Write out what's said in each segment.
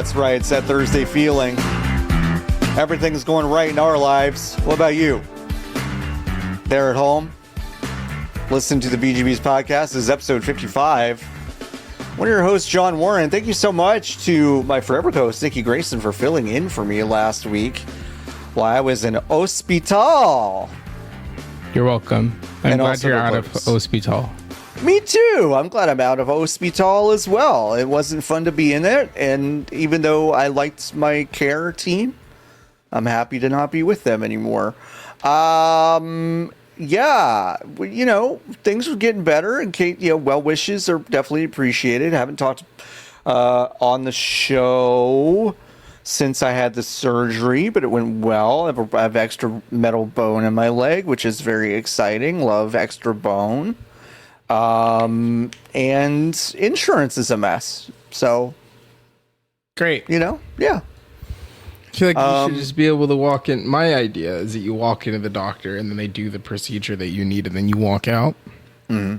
That's right. It's that Thursday feeling. Everything's going right in our lives. What about you? There at home? Listen to the BGB's podcast. This is episode 55. One of your hosts, John Warren. Thank you so much to my forever co-host, Nikki Grayson, for filling in for me last week while I was in hospital. You're welcome. I'm glad you're out of hospital. Me too. I'm glad I'm out of hospital as well. It wasn't fun to be in it, and even though I liked my care team, I'm happy to not be with them anymore. Yeah, things are getting better, and Kate, well wishes are definitely appreciated. Haven't talked on the show since I had the surgery, but it went well. I have extra metal bone in my leg, which is very exciting. Love extra bone. And insurance is a mess. So great. Yeah. I feel like you should just be able to walk in. My idea is that you walk into the doctor and then they do the procedure that you need and then you walk out. Mm-hmm.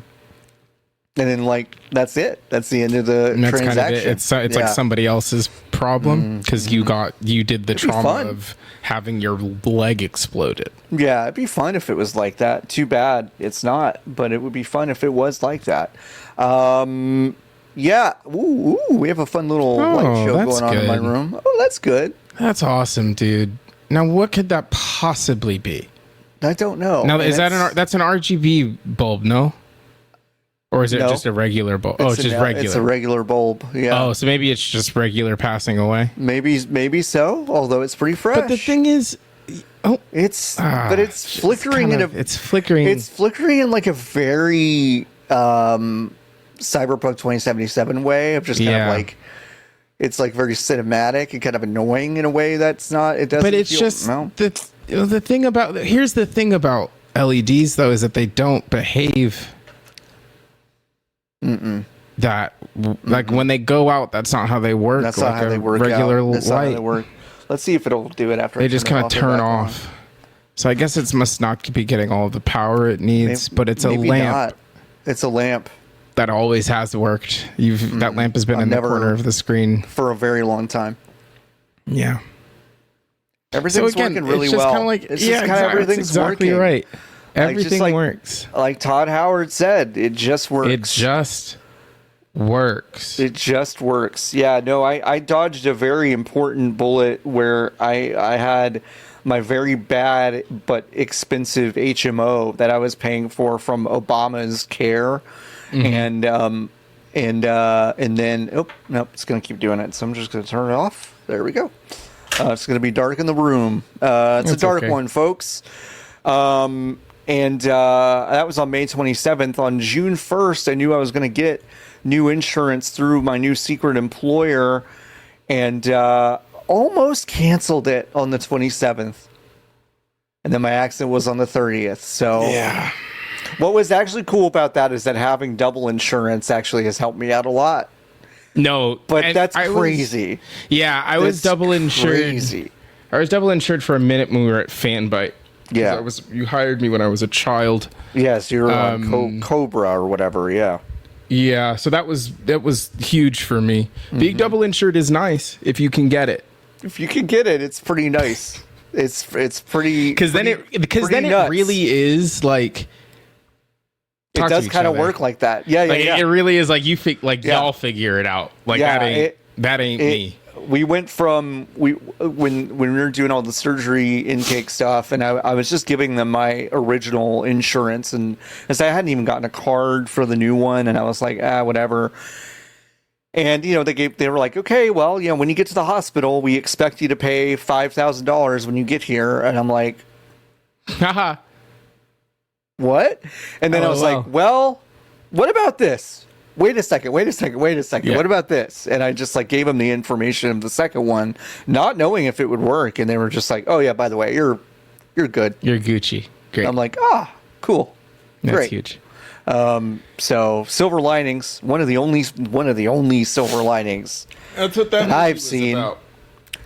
And then, that's it. That's the end of the transaction. Kind of it. It's like somebody else's problem because you did the trauma of having your leg exploded. Yeah, it'd be fun if it was like that. Too bad it's not, but it would be fun if it was like that. Yeah. Ooh, we have a fun little light show going on in my room. Oh, that's good. That's awesome, dude. Now, what could that possibly be? I don't know. Now, that's an RGB bulb, no? Or is it just a regular bulb? It's just regular. It's a regular bulb. Yeah. Oh, so maybe it's just regular passing away. Maybe so. Although it's pretty fresh. But the thing is, it's flickering It's flickering. It's flickering in like a very Cyberpunk 2077 way of just kind of like. It's like very cinematic and kind of annoying in a way that's not. It doesn't. But it's the thing about. Here's the thing about LEDs though is that they don't behave. That when they go out, that's not how they work. That's not how they work. Regular light. That's not how they work. Let's see if it'll do it after. They just kind of turn off. So I guess it must not be getting all the power it needs, but it's a lamp. Not. It's a lamp that always has worked. That lamp has been in the corner of the screen for a very long time. Yeah, everything's working really well. Everything's exactly working. Right. Everything works. Like Todd Howard said, it just works. It just works. It just works. Yeah, no, I dodged a very important bullet where I had my very bad but expensive HMO that I was paying for from Obama's care. And then it's gonna keep doing it. So I'm just gonna turn it off. There we go. It's gonna be dark in the room. It's a dark one, folks. And that was on May 27th. On June 1st, I knew I was going to get new insurance through my new secret employer, and almost canceled it on the 27th. And then my accident was on the 30th. So yeah. What was actually cool about that is that having double insurance actually has helped me out a lot. No, but that's crazy. I was double insured. Crazy. I was double insured for a minute when we were at Fanbite. Yeah, you hired me when I was a child. Yes, you were on Cobra or whatever. Yeah, yeah. So that was huge for me. Being double insured is nice if you can get it. If you can get it, it's pretty nice. It's pretty because then it really is like. It does kind of work like that. Yeah. It really is like y'all figure it out. Like that ain't me. We went from when we were doing all the surgery intake stuff, and I was just giving them my original insurance, and as I hadn't even gotten a card for the new one, and I was like, whatever. And they were like, okay, well, when you get to the hospital, we expect you to pay $5,000 when you get here, and I'm like, haha. What? And then I was like, well, what about this? Wait a second. Yeah. What about this? And I just gave them the information of the second one, not knowing if it would work. And they were just like, oh yeah, by the way, you're good. You're Gucci. Great. I'm like, cool. That's great. Huge. So silver linings, one of the only silver linings That's what that I've seen. About.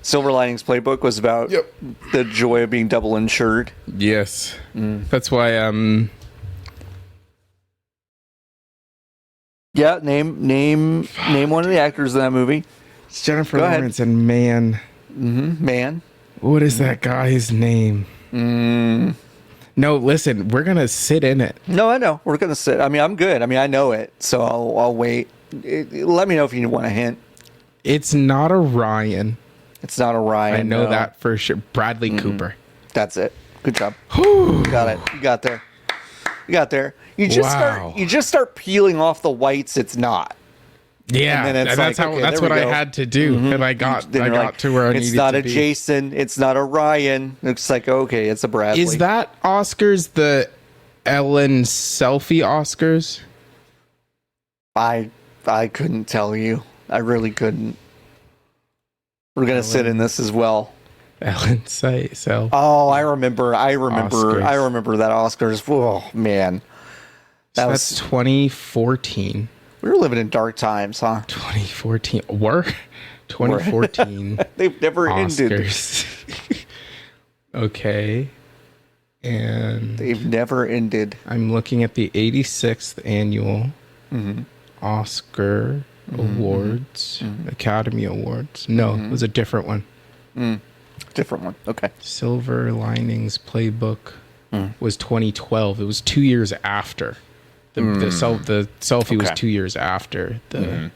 Silver Linings Playbook was about the joy of being double insured. Yes. That's why Yeah, name one of the actors in that movie. It's Jennifer Go ahead. Lawrence and man. Man. What is that guy's name? No, listen, we're gonna sit in it. No, I know. We're gonna sit. I mean, I'm good. I mean, I know it, so I'll wait. Let me know if you want a hint. It's not a Ryan. It's not a Ryan. I know no. that for sure. Bradley Cooper. That's it. Good job. You got it. You got there. You got there. You just start peeling off the whites. It's not. Yeah, and then it's that's like, how. okay, that's there what we I go. had to do, and I got to where I needed to be. It's not a Jason. It's not a Ryan. It's like, okay, it's a Bradley. Is that Oscars the Ellen selfie Oscars? I couldn't tell you. I really couldn't. We're gonna sit in this as well. Ellen selfie. Oh, I remember Oscars. I remember that Oscars. Oh man. That's 2014. We were living in dark times, huh? 2014. 2014. They've never ended. Oscars. Okay. And They've never ended. I'm looking at the 86th annual Oscar Awards, Academy Awards. No, it was a different one. Different one. Okay. Silver Linings Playbook was 2012. It was 2 years after. The selfie was 2 years after the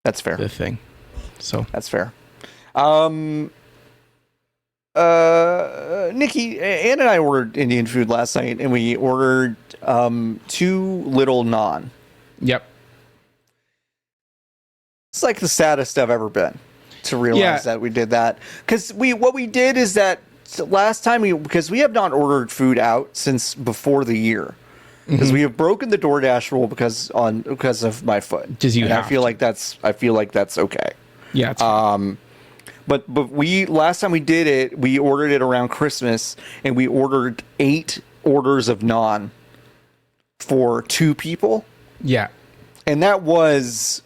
That's fair. the thing. So That's fair. Nikki, Ann and I ordered Indian food last night, and we ordered 2 little naan. Yep. It's like the saddest I've ever been to realize that we did that. Because what we did is that last time because we have not ordered food out since before the year. Because we have broken the DoorDash rule because of my foot. Because you have I feel like that's okay. Yeah. It's fine. But we last time we did it, we ordered it around Christmas, and we ordered 8 orders of naan for 2 people. Yeah. And that was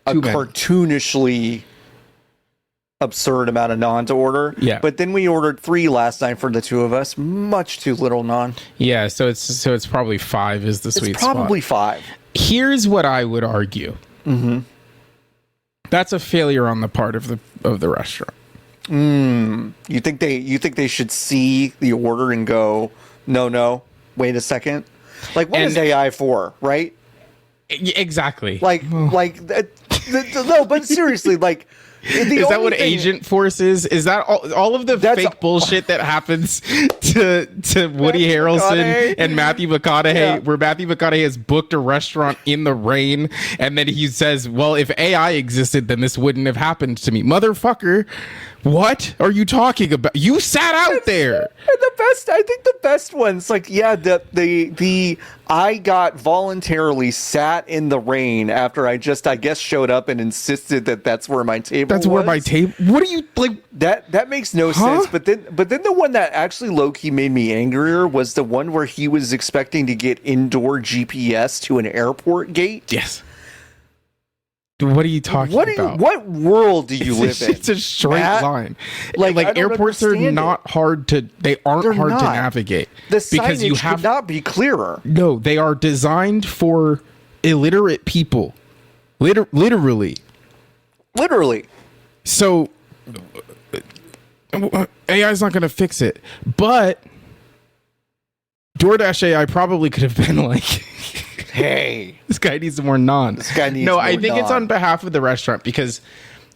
a Too many. cartoonishly absurd amount of naan to order. Yeah. But then we ordered 3 last night for the 2 of us. Much too little naan. Yeah. So it's probably 5 is the sweet It's probably spot. 5. Here's what I would argue. That's a failure on the part of the restaurant. You think they should see the order and go, no, wait a second? Like, what is AI for, right? Exactly. No, but seriously, like, is that what Agent Force is? Is that all of the fake bullshit that happens to Woody Harrelson and Matthew McConaughey, Yeah. where Matthew McConaughey has booked a restaurant in the rain, and then he says, well, if AI existed, then this wouldn't have happened to me. Motherfucker, what are you talking about? You sat out there. And I think the best ones, like, the I got voluntarily sat in the rain after I guess showed up and insisted that that's where my table was. That's where my table. What are you like? That makes no sense. But then the one that actually low-key made me angrier was the one where he was expecting to get indoor GPS to an airport gate. Yes. What are you talking about? What world do you live in? It's a straight line. Like airports are not hard to. They aren't hard to navigate. The signage could not be clearer. No, they are designed for illiterate people. Literally. So AI is not going to fix it, but DoorDash AI probably could have been like, hey, this guy needs more naan. I think it's on behalf of the restaurant, because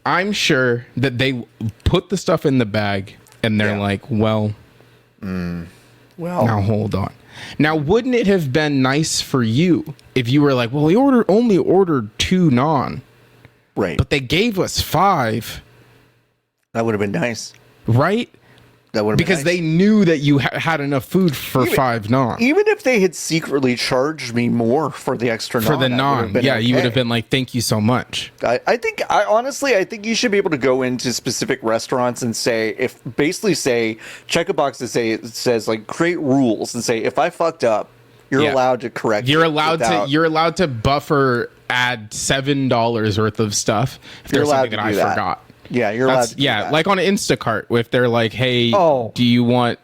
I'm sure that they put the stuff in the bag and they're like, well, now hold on. Now, wouldn't it have been nice for you if you were like, well, we only ordered 2 naan, right? But they gave us 5. That would have been nice, right? That would have because been nice. They knew that you had enough food for 5 naan. Even if they had secretly charged me more for the extra naan, for the naan, yeah, okay. You would have been like, "Thank you so much." I honestly think you should be able to go into specific restaurants and check a box that says like create rules and say, if I fucked up, you're allowed to correct. You're allowed to buffer add $7 worth of stuff if there's something that I forgot. Yeah, you're allowed to do that. Like on Instacart, if they're like, hey, do you want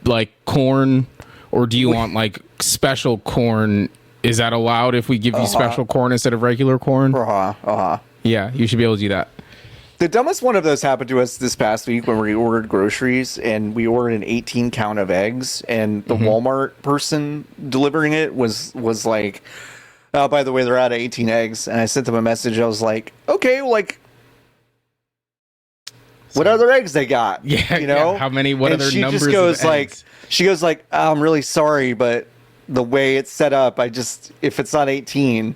like corn or do you want like special corn? Is that allowed if we give you special corn instead of regular corn? Yeah, you should be able to do that. The dumbest one of those happened to us this past week when we ordered groceries, and we ordered an 18 count of eggs, and the Walmart person delivering it was like, oh, by the way, they're out of 18 eggs. And I sent them a message. I was like, okay, well, like, what other eggs they got? Yeah, you know, how many? What and other she numbers? Just goes of like, eggs? she goes like, oh, I'm really sorry, but the way it's set up, if it's not 18,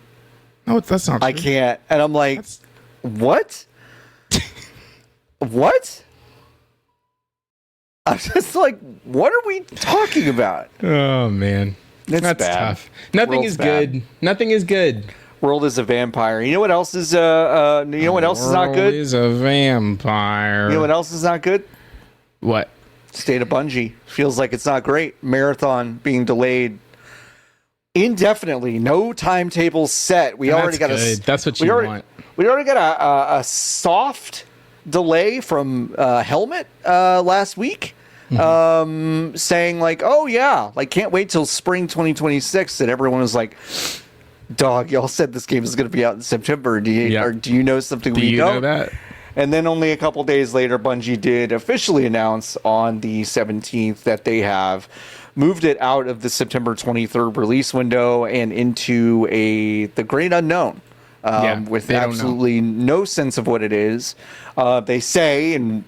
No, that's not true. I can't. And I'm like, what? What? I'm just like, what are we talking about? Oh man, that's bad. tough. Nothing World's is bad. good. Nothing is good. World is a vampire. You know what else is what else is not good? Is a vampire. You know what else is not good? What? State of Bungie. Feels like it's not great. Marathon being delayed indefinitely. No timetable set. We already got good. That's what you want. We already got a soft delay from Helmet last week. Saying like, oh yeah, like can't wait till spring 2026. And everyone was like, dog, y'all said this game is going to be out in September. Do you know something we don't? Know that? And then only a couple days later, Bungie did officially announce on the 17th that they have moved it out of the September 23rd release window and into the great unknown. With absolutely no sense of what it is. They say, and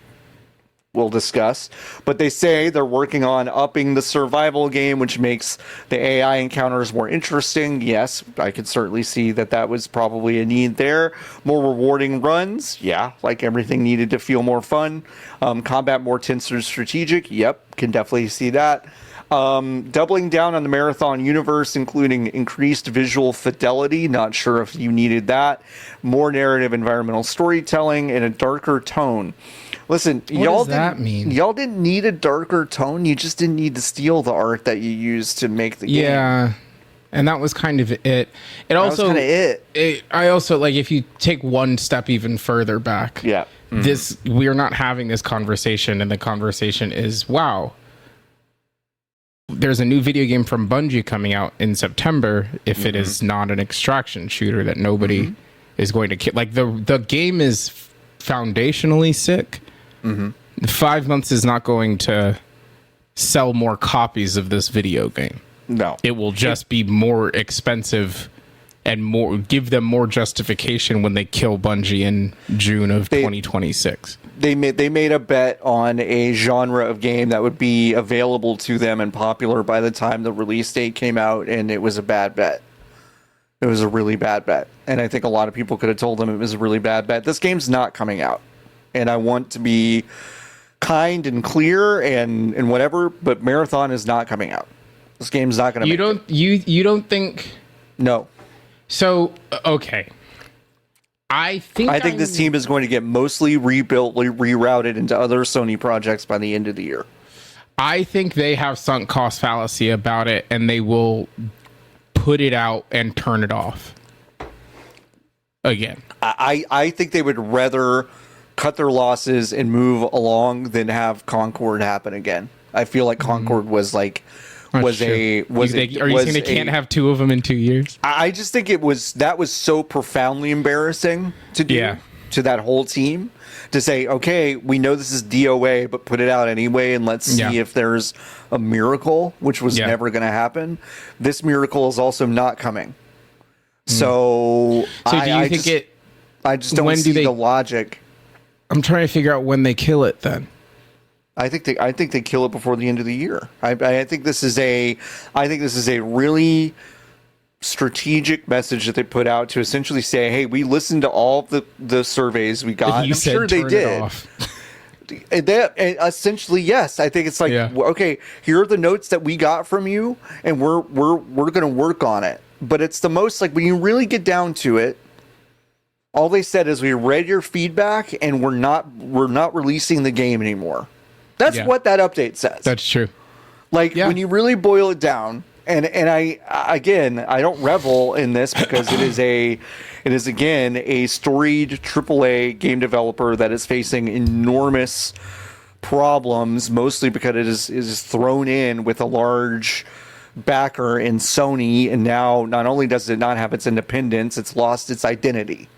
we'll discuss, but they say they're working on upping the survival game, which makes the AI encounters more interesting. Yes, I could certainly see that was probably a need there. More rewarding runs. Yeah, like everything needed to feel more fun. Combat more tense and strategic. Yep, can definitely see that. Doubling down on the Marathon universe, including increased visual fidelity. Not sure if you needed that. More narrative environmental storytelling and a darker tone. Listen, what does that mean? Y'all didn't need a darker tone. You just didn't need to steal the art that you used to make the game. Yeah, and that was kind of it. It also was kind of it. I also like if you take one step even further back. Yeah, we're not having this conversation, and the conversation is, wow, there's a new video game from Bungie coming out in September. If it is not an extraction shooter that nobody is going to kill, like the game is foundationally sick. 5 months is not going to sell more copies of this video game. No, it will just be more expensive and more give them more justification when they kill Bungie in June of 2026. They made a bet on a genre of game that would be available to them and popular by the time the release date came out, and it was a bad bet. It was a really bad bet, and I think a lot of people could have told them it was a really bad bet. This game's not coming out, and I want to be kind and clear and whatever, but Marathon is not coming out. This game's not going to. You don't think? No. So okay. I think this team is going to get mostly rebuilt, rerouted into other Sony projects by the end of the year. I think they have sunk cost fallacy about it, and they will put it out and turn it off again. I think they would rather cut their losses and move along than have Concord happen again. I feel like Concord was like Are you saying they can't have two of them in 2 years? I just think that was so profoundly embarrassing to do to that whole team, to say, okay, we know this is DOA, but put it out anyway, and let's see if there's a miracle, which was never going to happen. This miracle is also not coming. So do you think I just don't see the logic. I'm trying to figure out when they kill it then. I think they kill it before the end of the year. I think this is a really strategigic message that they put out to essentially say, hey, we listened to all the surveys we got. I'm sure they did. And essentially, yes. I think it's like, okay, here are the notes that we got from you, and we're going to work on it. But it's the most, like, when you really get down to it, all they said is, we read your feedback and we're not releasing the game anymore. That's what that update says. That's true. Like, when you really boil it down, and I don't revel in this because it is again a storied AAA game developer that is facing enormous problems, mostly because it is thrown in with a large backer in Sony, and now not only does it not have its independence, it's lost its identity.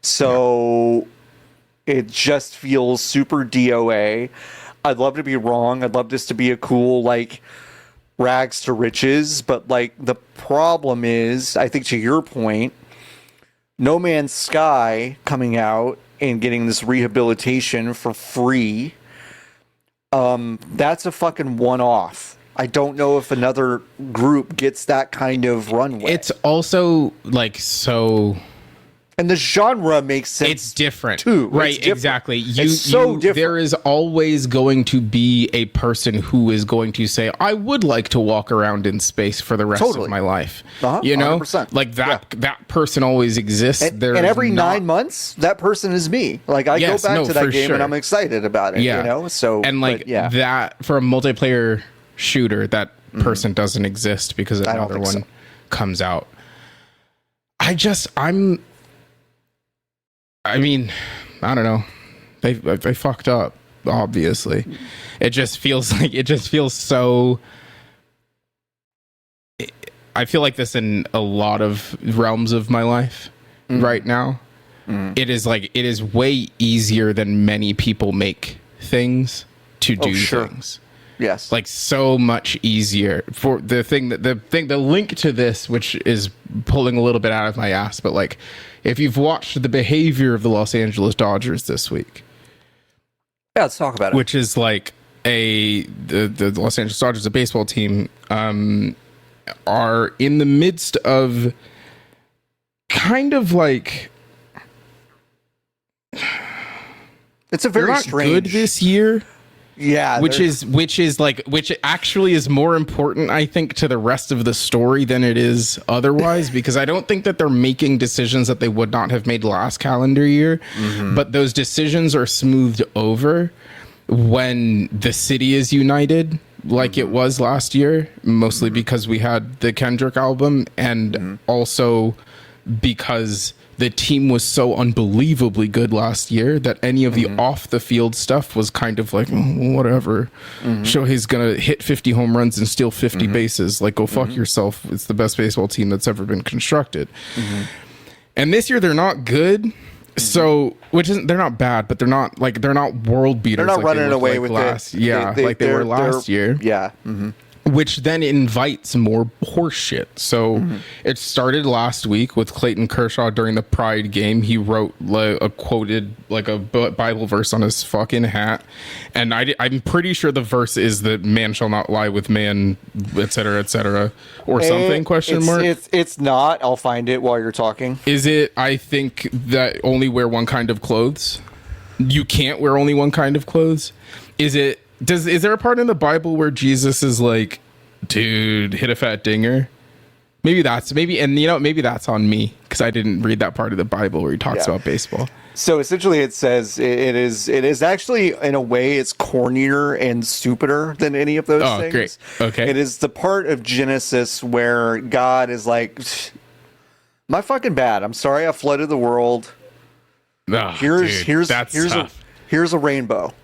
So it just feels super DOA. I'd love to be wrong. I'd love this to be a cool, like, rags to riches. But, like, the problem is, I think to your point, No Man's Sky coming out and getting this rehabilitation for free, that's a fucking one-off. I don't know if another group gets that kind of runway. It's also like so, and the genre makes sense. It's different, too. Right? Different. Exactly. It's so different. There is always going to be a person who is going to say, "I would like to walk around in space for the rest of my life." You know, 100%. Like that. Yeah. That person always exists. And every 9 months, that person is me. Like I go back to that game and I'm excited about it. Yeah. You know. So and like that for a multiplayer shooter, that person doesn't exist because another one comes out. I mean, I don't know. They fucked up, obviously. It just feels so. I feel like this in a lot of realms of my life right now. It is way easier than many people make things to do things. Yes. Like so much easier for the link to this, which is pulling a little bit out of my ass. But like, if you've watched the behavior of the Los Angeles Dodgers this week. Yeah, let's talk about it. Which is like the Los Angeles Dodgers, a baseball team, are in the midst of kind of like, it's a very strange good this year. Yeah, which actually is more important, I think, to the rest of the story than it is otherwise, because I don't think that they're making decisions that they would not have made last calendar year, but those decisions are smoothed over when the city is united, like it was last year, mostly because we had the Kendrick album, and also because the team was so unbelievably good last year that any of the off the field stuff was kind of like, whatever. Shohei's gonna hit 50 home runs and steal 50 bases. Like, go fuck yourself. It's the best baseball team that's ever been constructed. And this year they're not good. So, they're not bad, but they're not world beaters. They're not running away with last. Yeah, like they were last year. Yeah. Which then invites more horseshit. So it started last week with Clayton Kershaw during the Pride game. He wrote a Bible verse on his fucking hat, and I'm pretty sure the verse is that man shall not lie with man, etc., or something. Question mark. It's not. I'll find it while you're talking. Is it? I think that only wear one kind of clothes. You can't wear only one kind of clothes. Is it? Is there a part in the Bible where Jesus is like, dude, hit a fat dinger? Maybe that's on me because I didn't read that part of the Bible where he talks about baseball. So essentially it says it is actually, in a way, it's cornier and stupider than any of those things. Great. Okay. It is the part of Genesis where God is like, my fucking bad. I'm sorry I flooded the world. Here's a rainbow.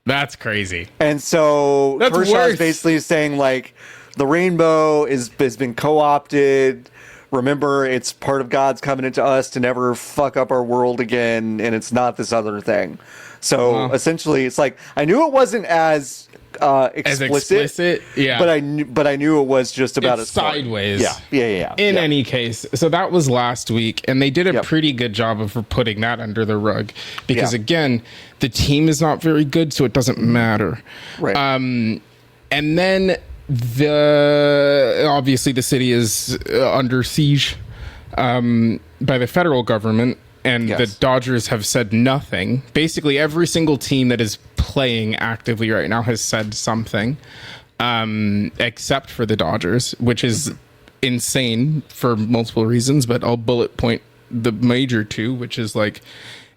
That's crazy. And so Kershaw is basically saying, like, the rainbow has been co-opted. Remember, it's part of God's covenant to us to never fuck up our world again, and it's not this other thing. So essentially, it's like, I knew it wasn't as explicit, yeah. But I knew it was just about it's sideways. Yeah. In any case, so that was last week, and they did a pretty good job of putting that under the rug because again, the team is not very good, so it doesn't matter. Right. And then obviously the city is under siege by the federal government. And the Dodgers have said nothing. Basically, every single team that is playing actively right now has said something, except for the Dodgers, which is insane for multiple reasons. But I'll bullet point the major two, which is like,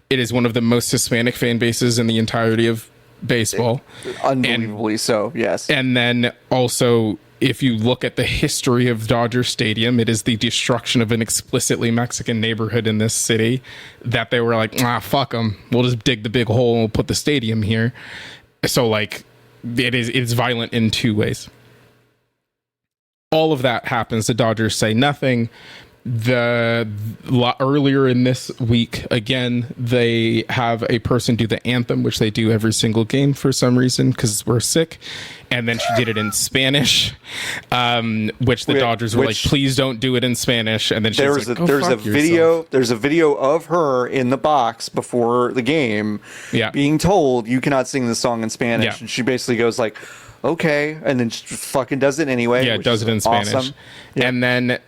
it is one of the most Hispanic fan bases in the entirety of baseball. Unbelievably so, yes. And then also, if you look at the history of Dodger Stadium, it is the destruction of an explicitly Mexican neighborhood in this city that they were like, fuck them. We'll just dig the big hole and we'll put the stadium here. So like, it's violent in two ways. All of that happens. The Dodgers say nothing. Earlier in this week, again, they have a person do the anthem, which they do every single game for some reason because we're sick. And then she did it in Spanish, which the Dodgers were like, "Please don't do it in Spanish." And then she's like, "There's a video. There's a video of her in the box before the game, being told you cannot sing the song in Spanish." And she basically goes like, "Okay," and then she fucking does it anyway. Yeah, does it in Spanish. Awesome. Yeah. And then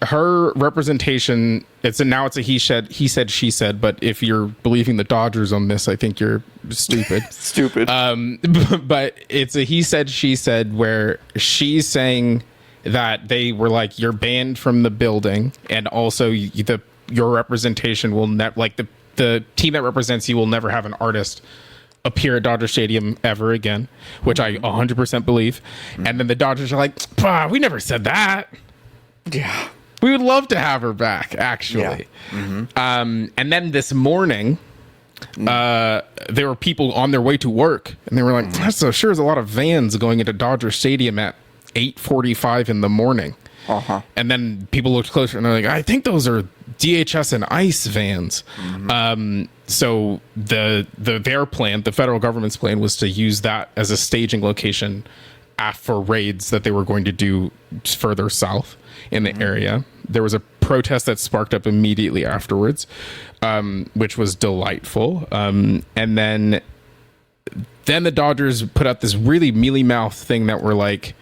her representation, it's a he said, she said, but if you're believing the Dodgers on this, I think you're stupid. Stupid. But it's a he said, she said, where she's saying that they were like, you're banned from the building, and also your representation will never, like the team that represents you will never have an artist appear at Dodger Stadium ever again, which I 100% believe. And then the Dodgers are like, we never said that. Yeah. We would love to have her back, actually. Yeah. And then this morning, there were people on their way to work, and they were like, "So sure is a lot of vans going into Dodger Stadium at 8:45 in the morning." And then people looked closer, and they're like, "I think those are DHS and ICE vans." So their plan, the federal government's plan, was to use that as a staging location for raids that they were going to do further south in the area. There was a protest that sparked up immediately afterwards, which was delightful. And then the Dodgers put out this really mealy mouth thing that were like,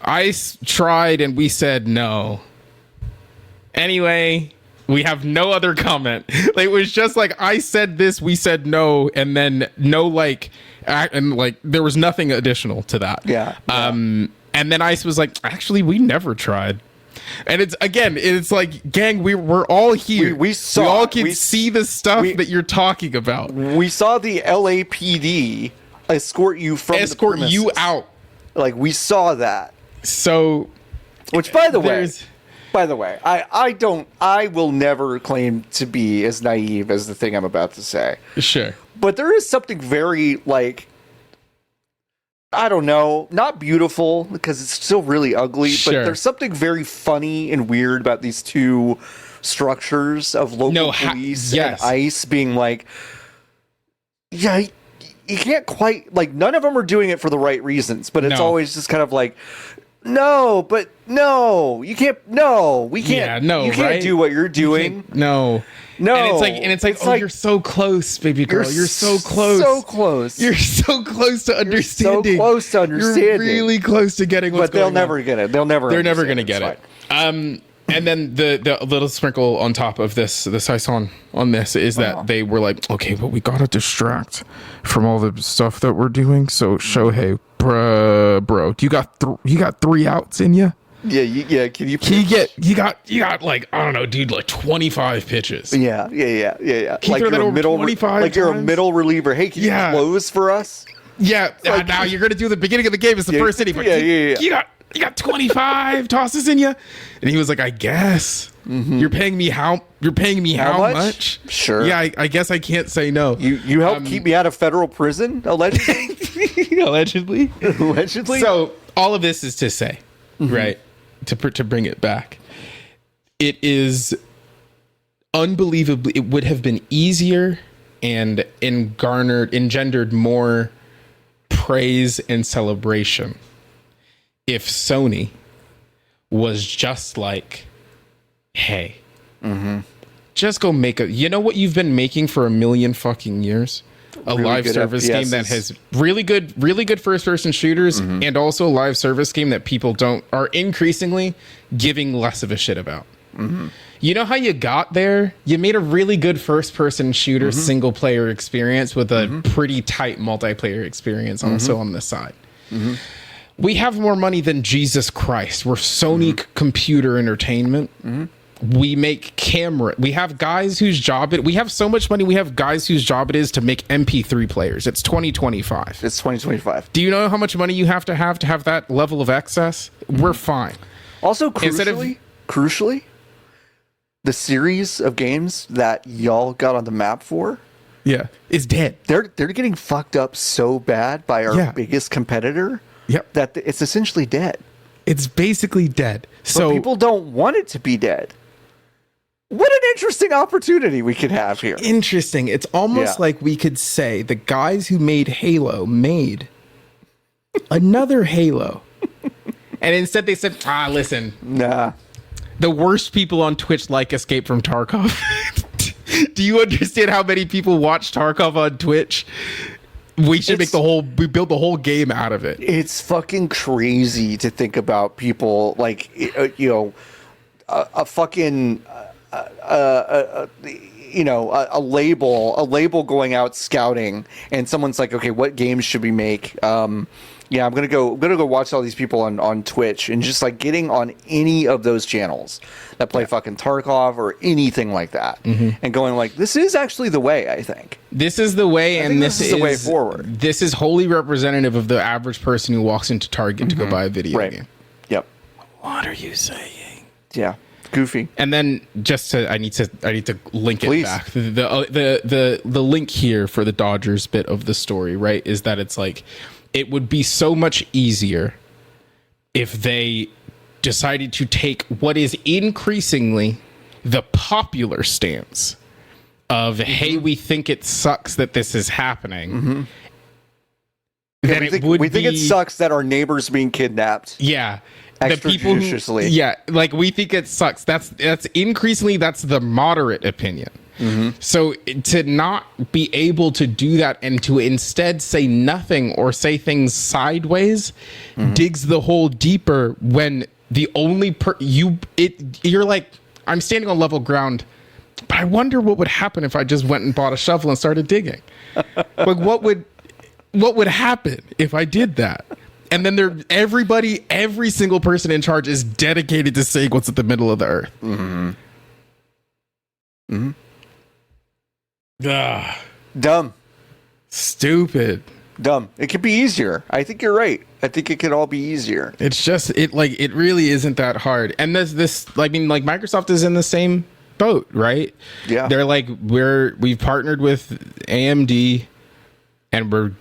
ICE tried and we said no. Anyway, we have no other comment. It was just like, I said this, we said no, and then no, and there was nothing additional to that. Yeah. And then ICE was like, actually, we never tried. And it's like, gang, we're all here. We all can see the stuff that you're talking about. We saw the LAPD escort you out. Like, we saw that. So, which, by the way, I will never claim to be as naive as the thing I'm about to say. Sure. But there is something very, I don't know, not beautiful, because it's still really ugly, but there's something very funny and weird about these two structures of local police and ICE being like, yeah, you can't quite, none of them are doing it for the right reasons, but it's always just kind of like, you can't, we can't, you can't do what you're doing. No. And it's like, you're so close, baby girl. You're so close. So close. You're so close to understanding. You're so close to understanding. You're really close to getting what's going on. But they'll never get it. They're never going to get it. And then the little sprinkle on top of this, the Saison on this, is that they were like, okay, but we got to distract from all the stuff that we're doing. So Shohei, bro, you got 3 outs in you? Yeah. Can you got I don't know, dude, 25 pitches. Yeah. Can you throw that over 25 you're a middle reliever. Hey, can you close for us? Yeah. Now you're gonna do the beginning of the game. It's the first inning. But you got 25 tosses in you. And he was like, I guess. You're paying me how much? Sure. Yeah, I guess I can't say no. You helped keep me out of federal prison, allegedly. Allegedly. So all of this is to say, right? To bring it back, it is unbelievably. It would have been easier and engendered more praise and celebration if Sony was just like, hey, just go make you know what you've been making for a million fucking years? A really live service game that has really good first person shooters, and also a live service game that people are increasingly giving less of a shit about. You know how you got there? You made a really good first person shooter single player experience with a pretty tight multiplayer experience also on the side. We have more money than Jesus Christ. We're Sony Computer Entertainment. We make we have guys whose job we have so much money. We have guys whose job it is to make MP3 players. It's 2025. It's 2025. Do you know how much money you have to have that level of excess? We're fine. Also, crucially, the series of games that y'all got on the map for, is dead. They're getting fucked up so bad by our biggest competitor, that it's essentially dead. It's basically dead. So but people don't want it to be dead. What an interesting opportunity we could have here. Interesting. It's almost like we could say the guys who made Halo made another Halo. And instead they said, listen. Nah. The worst people on Twitch like Escape from Tarkov. Do you understand how many people watch Tarkov on Twitch? We should we build the whole game out of it. It's fucking crazy to think about people like, a fucking, a label going out scouting, and someone's like, okay, what games should we make? I'm gonna go watch all these people on Twitch, and just like getting on any of those channels that play fucking Tarkov or anything like that, and going like, this is actually the way. I think this is the way, and this is the way forward. This is wholly representative of the average person who walks into Target to go buy a video game. Yep. What are you saying? Yeah. Goofy. And then I need to link it Please. back. The link here for the Dodgers bit of the story, right, is that it's like, it would be so much easier if they decided to take what is increasingly the popular stance of, hey, we think it sucks that this is happening. Yeah, we think it sucks that our neighbor's being kidnapped. Yeah. The people like, we think it sucks. That's increasingly, that's the moderate opinion. So to not be able to do that and to instead say nothing or say things sideways digs the hole deeper, when the only you're like, I'm standing on level ground, but I wonder what would happen if I just went and bought a shovel and started digging. Like, what would happen if I did that? And then every single person in charge is dedicated to saying what's at the middle of the earth. Dumb. Stupid. Dumb. It could be easier. I think you're right. I think it could all be easier. It's just, it really isn't that hard. And Microsoft is in the same boat, right? Yeah. They're like, we've partnered with AMD, and we're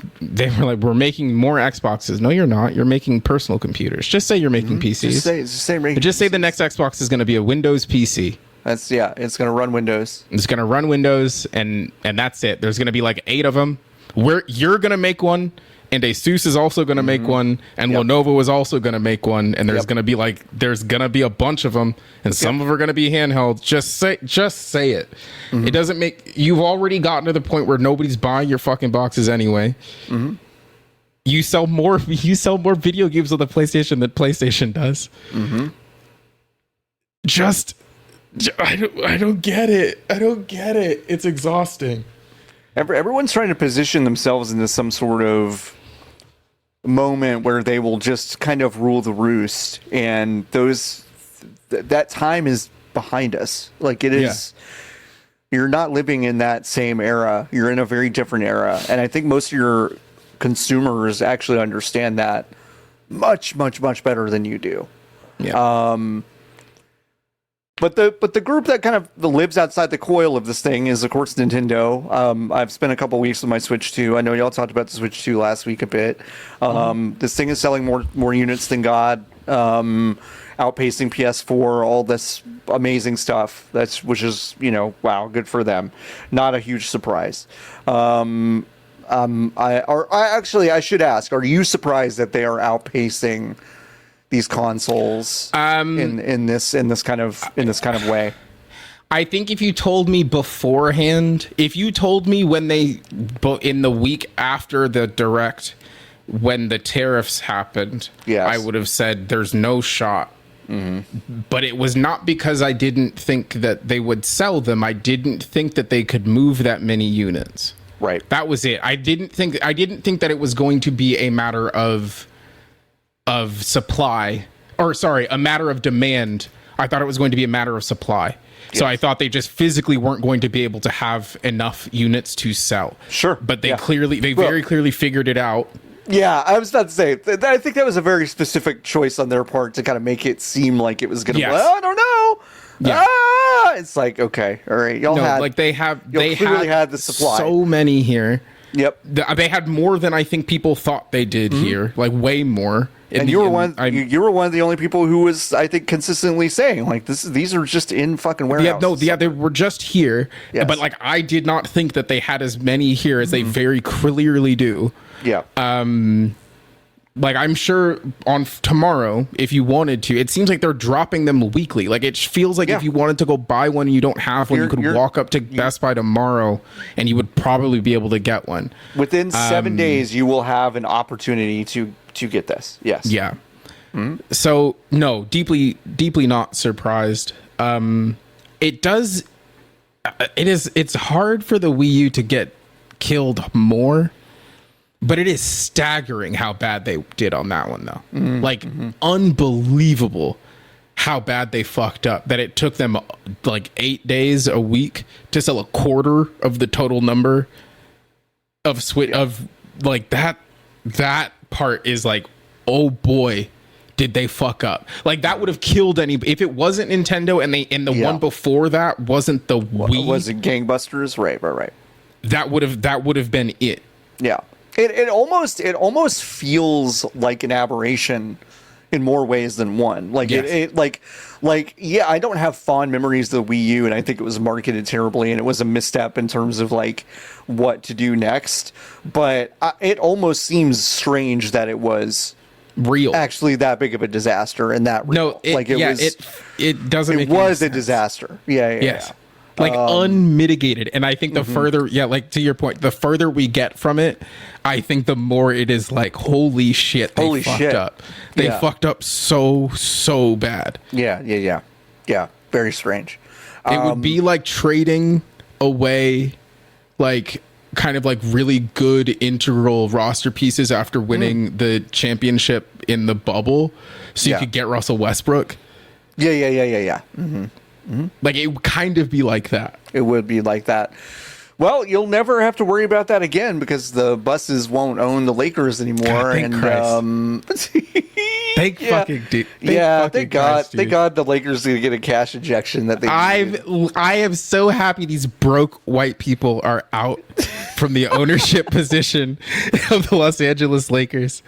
making more Xboxes. No, you're not. You're making personal computers. Just say you're making PCs. Just say the next Xbox is going to be a Windows PC. It's going to run Windows. It's going to run Windows, and that's it. There's going to be like 8 of them. You're going to make one, and Asus is also going to make one, and Lenovo is also going to make one, and there's going to be a bunch of them, and some of them are going to be handheld. Just say it. It doesn't you've already gotten to the point where nobody's buying your fucking boxes anyway. You sell more video games on the PlayStation than PlayStation does. I don't get it. It's exhausting. Everyone's trying to position themselves into some sort of moment where they will just kind of rule the roost, and that time is behind us. Like, it is. You're not living in that same era. You're in a very different era, and I think most of your consumers actually understand that much, much, much better than you do. But the group that kind of lives outside the coil of this thing is, of course, Nintendo. I've spent a couple weeks with my Switch 2. I know y'all talked about the Switch 2 last week a bit. This thing is selling more units than God, outpacing PS4, all this amazing stuff. Which is, wow, good for them. Not a huge surprise. I should ask, are you surprised that they are outpacing these consoles in this kind of way? I think if you told me beforehand, if you told me when in the week after the Direct, when the tariffs happened, I would have said there's no shot. But it was not because I didn't think that they would sell them. I didn't think that they could move that many units. Right. That was it. I didn't think that it was going to be a matter of supply, a matter of demand. I thought it was going to be a matter of supply. Yes. So I thought they just physically weren't going to be able to have enough units to sell. Sure. But they very clearly figured it out. Yeah, I was about to say, I think that was a very specific choice on their part to kind of make it seem like it was going to, I don't know. Yeah. It's like, okay, all right. They clearly had the supply. So many here. Yep. They had more than I think people thought they did here, like way more. And you were one of the only people who was, I think, consistently saying like these are just in fucking warehouses. They were just here, but like I did not think that they had as many here as they very clearly do. Yeah. Like I'm sure on tomorrow, if you wanted to, it seems like they're dropping them weekly. Like it feels like if you wanted to go buy one and you don't have one, you could walk up to Best Buy tomorrow and you would probably be able to get one. Within 7 days, you will have an opportunity to get this. Yes. Yeah. So no, deeply not surprised. It's hard for the Wii U to get killed more. But it is staggering how bad they did on that one, though. Unbelievable how bad they fucked up. That it took them like 8 days a week to sell a quarter of the total number of of like that. That part is like, oh boy, did they fuck up? Like that would have killed any if it wasn't Nintendo and the one before that wasn't the Wii. Was it Gangbusters? Right. That would have been it. Yeah. It almost feels like an aberration in more ways than one. Like I don't have fond memories of the Wii U, and I think it was marketed terribly, and it was a misstep in terms of like what to do next. But it almost seems strange that it was real, actually that big of a disaster, and that real. It doesn't. It was a disaster. Yeah. Like unmitigated. And I think the further, like to your point, the further we get from it, I think the more it is like, holy shit, they fucked up. They fucked up so bad. Yeah. Very strange. It would be like trading away like kind of like really good integral roster pieces after winning the championship in the bubble so you could get Russell Westbrook. Yeah. Like it would kind of be like that. It would be like that. Well, you'll never have to worry about that again because the buses won't own the Lakers anymore. God, thank fucking thank God. Thank God the Lakers are gonna get a cash injection that they. I am so happy these broke white people are out from the ownership position of the Los Angeles Lakers.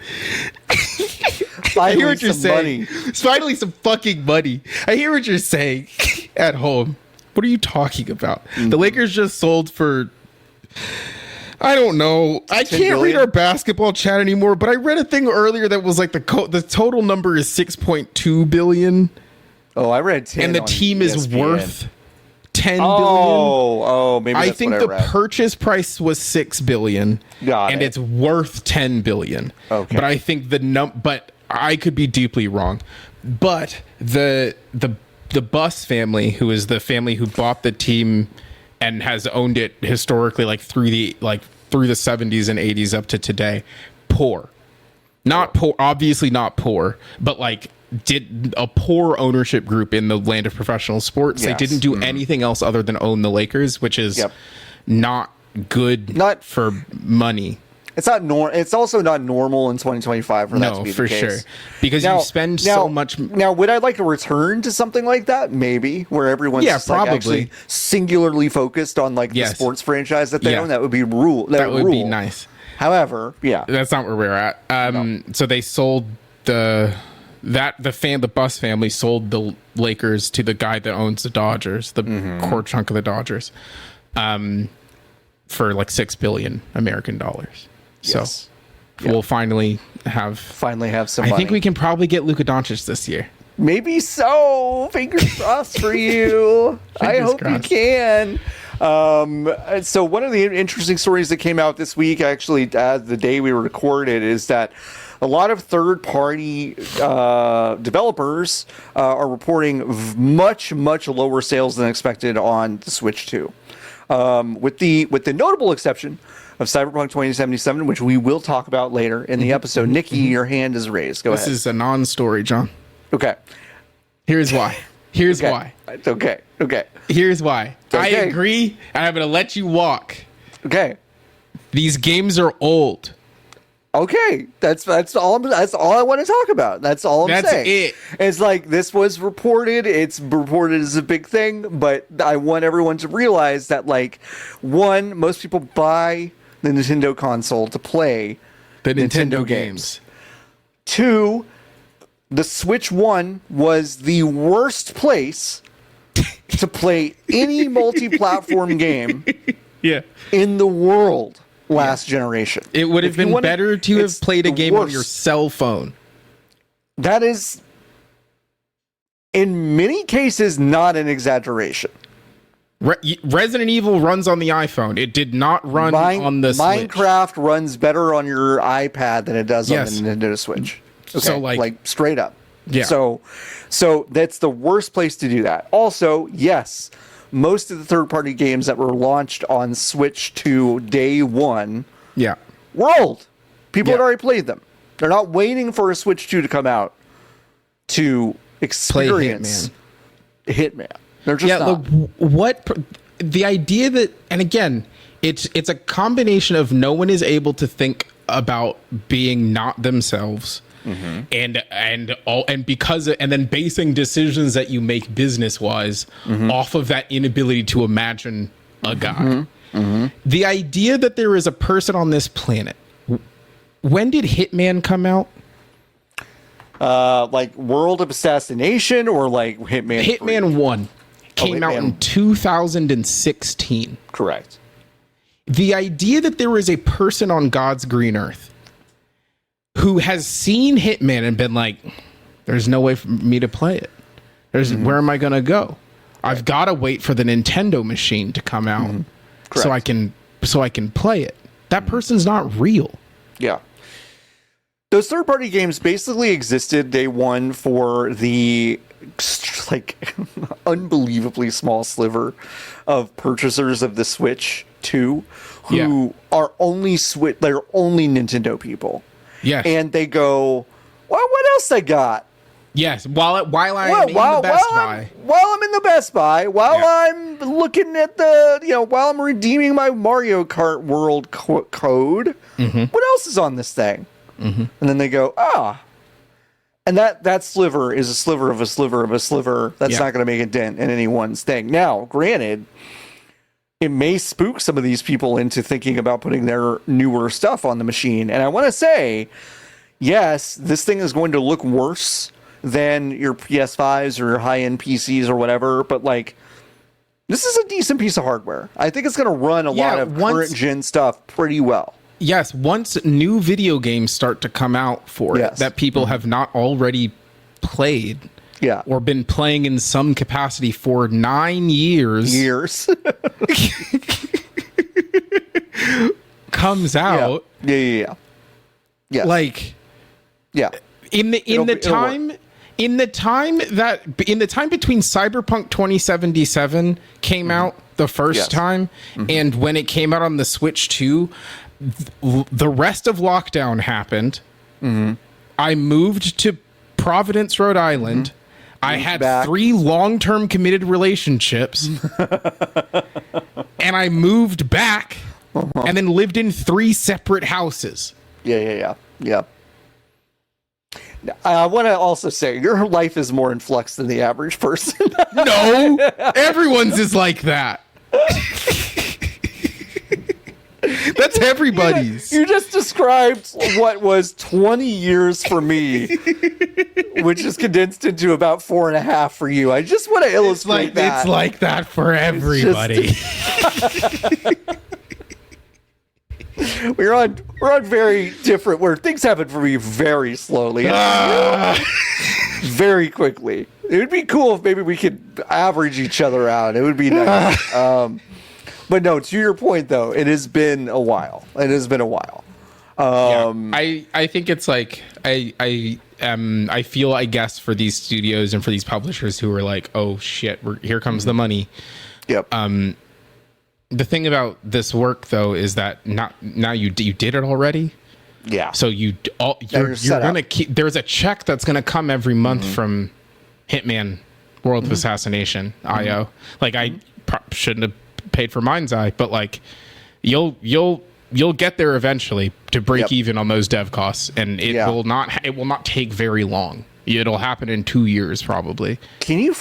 I hear what you're saying. It's finally some fucking money. I hear what you're saying at home. What are you talking about? The Lakers just sold for, I don't know. I can't read our basketball chat anymore, but I read a thing earlier that was like the total number is 6.2 billion. Oh, I read 10. And the team is worth 10 billion. Oh, maybe that's I think the purchase price was 6 billion. And it's worth 10 billion. Okay. But I think but I could be deeply wrong. But the Bus family, who is the family who bought the team and has owned it historically through the 70s and 80s up to today, obviously not poor, but did a poor ownership group in the land of professional sports. Yes. They didn't do anything else other than own the Lakers, which is not good for money. It's not It's also not normal in 2025 for that to be the case. Sure. Because you spend so much. Now, would I like to return to something like that? Maybe, where everyone's just actually singularly focused on the sports franchise that they own. That would be That would be nice. However, that's not where we're at. So they sold the Bus family sold the Lakers to the guy that owns the Dodgers, the core chunk of the Dodgers, for $6 billion American dollars. So we'll finally have some money. I think we can probably get Luka Doncic this year. Maybe so. Fingers crossed for you. I hope you can. So one of the interesting stories that came out this week, actually, the day we recorded, is that a lot of third-party developers are reporting much lower sales than expected on the Switch 2, with the notable exception of Cyberpunk 2077, which we will talk about later in the episode. Nikki, your hand is raised. Go ahead. This is a non-story, John. Okay. Here's why. Why. Okay. Here's why. Okay. I agree, and I'm going to let you walk. Okay. These games are old. Okay, that's all I want to talk about. That's all I'm saying. It's this was reported. It's reported as a big thing, but I want everyone to realize that one, most people buy the Nintendo console to play the Nintendo games. 2, the Switch 1 was the worst place to play any multi-platform game in the world last generation. It would have been better to have played a game on your cell phone. That is, in many cases, not an exaggeration. Resident Evil runs on the iPhone. It did not run on the Switch. Minecraft runs better on your iPad than it does on the Nintendo Switch. Okay, so like straight up. Yeah. So that's the worst place to do that. Also, yes, most of the third-party games that were launched on Switch 2 day one were old. People had already played them. They're not waiting for a Switch 2 to come out to experience Hitman. They're just not. The idea that, and again, it's a combination of no one is able to think about being not themselves, and then basing decisions that you make business wise off of that inability to imagine a guy. The idea that there is a person on this planet. When did Hitman come out? Like World of Assassination or like Hitman? Hitman 1 came out in 2016. Correct. The idea that there is a person on God's green earth who has seen Hitman and been like, there's no way for me to play it. Where am I going to go? I've got to wait for the Nintendo machine to come out so I can play it. That person's not real. Yeah. Those third-party games basically existed day one for the unbelievably small sliver of purchasers of the Switch 2 who are only they're only Nintendo people. Yes. And they go, well, what else I got? Yes, while I'm in the Best Buy. While I'm in the Best Buy, while I'm looking at while I'm redeeming my Mario Kart World code, what else is on this thing? And then they go, and that sliver is a sliver of a sliver of a sliver. That's not going to make a dent in anyone's thing. Now, granted, it may spook some of these people into thinking about putting their newer stuff on the machine. And I want to say, yes, this thing is going to look worse than your PS5s or your high-end PCs or whatever, but this is a decent piece of hardware. I think it's going to run a lot of current gen stuff pretty well. Yes, once new video games start to come out for it that people have not already played or been playing in some capacity for 9 years. Comes out. Yeah. In the time between Cyberpunk 2077 came out the first time and when it came out on the Switch 2, the rest of lockdown happened. I moved to Providence, Rhode Island. I had 3 long-term committed relationships. And I moved back and then lived in 3 separate houses. Yeah. I want to also say your life is more in flux than the average person. No, everyone's is like that. That's everybody's. You just described what was 20 years for me, which is condensed into about 4.5 for you. I just want to illustrate that. It's like that for everybody. We're on very different, where things happen for me very slowly. Very quickly. It would be cool if maybe we could average each other out. It would be nice. But no, to your point though, it has been a while. I think it's I feel, I guess, for these studios and for these publishers who are like, oh shit, here comes the money. Yep. The thing about this work though is that now you did it already. Yeah. So you're gonna keep. There's a check that's gonna come every month from Hitman World of Assassination IO. I shouldn't have paid for Mind's Eye, but you'll get there eventually to break even on those dev costs, and it will not take very long. It'll happen in 2 years probably. Can you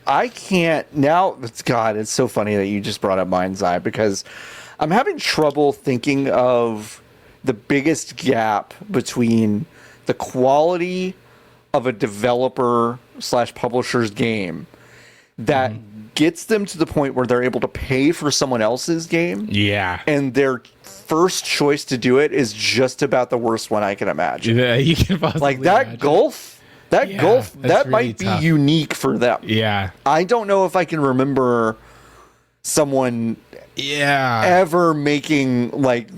I can't now. It's so funny that you just brought up Mind's Eye, because I'm having trouble thinking of the biggest gap between the quality of a developer / publisher's game that gets them to the point where they're able to pay for someone else's game. Yeah. And their first choice to do it is just about the worst one I can imagine. Yeah, you can possibly like that imagine. Gulf, that really might be tough. unique for them. Yeah. I don't know if I can remember someone ever making like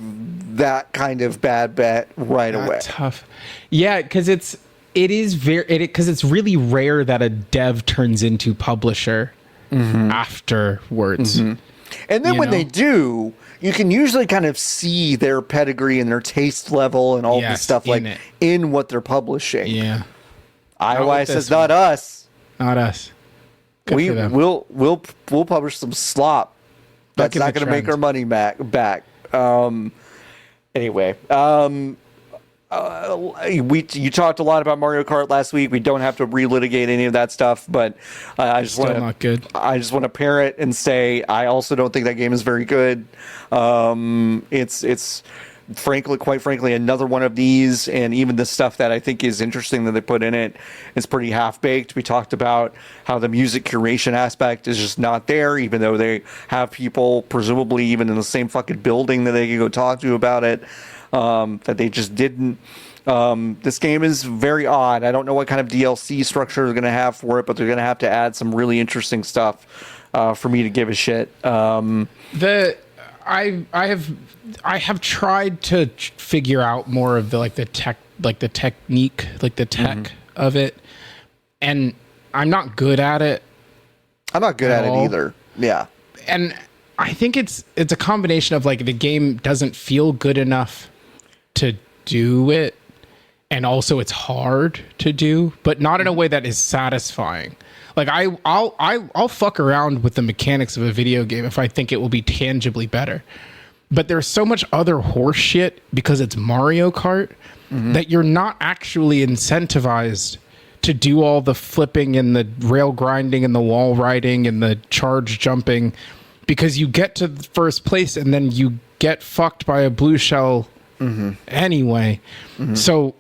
that kind of bad bet right away. Tough. Yeah, because it's really rare that a dev turns into publisher afterwards. And then when they do, you can usually kind of see their pedigree and their taste level and all this stuff in what they're publishing. Yeah. iOS says not us. Not us. Good for them. We'll publish some slop. That's not going to make our money back. Anyway, you talked a lot about Mario Kart last week. We don't have to relitigate any of that stuff, but I just want to parrot and say I also don't think that game is very good. It's quite frankly, another one of these, and even the stuff that I think is interesting that they put in it is pretty half-baked. We talked about how the music curation aspect is just not there, even though they have people presumably even in the same fucking building that they can go talk to about it, that they just didn't. This game is very odd. I don't know what kind of DLC structure they're going to have for it, but they're going to have to add some really interesting stuff for me to give a shit. I have tried to figure out more of the tech of it, and I'm not good at it. I'm not good at it either. Yeah. And I think it's a combination of the game doesn't feel good enough to do it, and also it's hard to do, but not in a way that is satisfying. I'll fuck around with the mechanics of a video game if I think it will be tangibly better. But there's so much other horse shit because it's Mario Kart that you're not actually incentivized to do all the flipping and the rail grinding and the wall riding and the charge jumping, because you get to the first place and then you get fucked by a blue shell anyway. So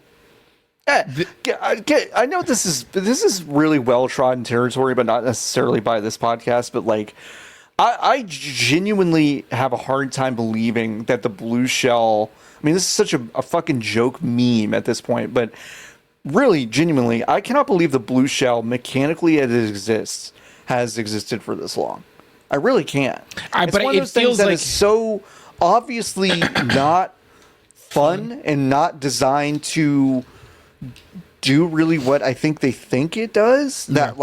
I know this is really well-trodden territory, but not necessarily by this podcast, but I genuinely have a hard time believing that the blue shell, I mean, this is such a fucking joke meme at this point, but really, genuinely, I cannot believe the blue shell mechanically as it exists has existed for this long. I really can't. It's one of those things that is so obviously not fun and not designed to do really what I think they think it does. That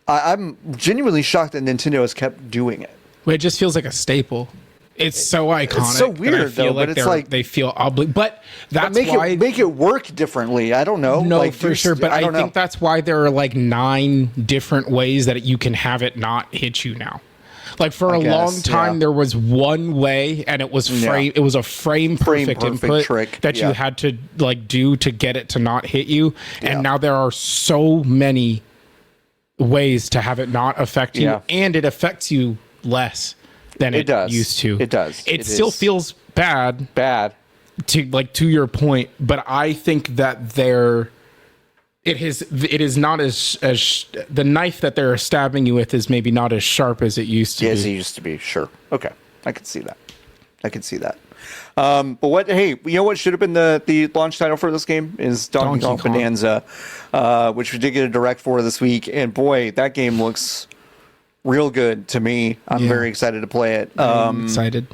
I'm genuinely shocked that Nintendo has kept doing it. Well, it just feels like a staple. It's so iconic. It's so weird, though. But it's they feel obligated. But that's why make it work differently. I don't know. No, for sure. But I think that's why there are 9 different ways that you can have it not hit you now. For a long time, there was one way, and it was it was a frame perfect input trick that you had to do to get it to not hit you. And now there are so many ways to have it not affect you, and it affects you less than it used to. It does. It still feels bad to your point, but I think that it is not as the knife that they're stabbing you with is maybe not as sharp as it used to be. As it used to be. Sure. Okay. I can see that. But what should have been the launch title for this game is Donkey Kong Bananza, which we did get a direct for this week, and boy, that game looks real good to me. I'm very excited to play it. I'm excited.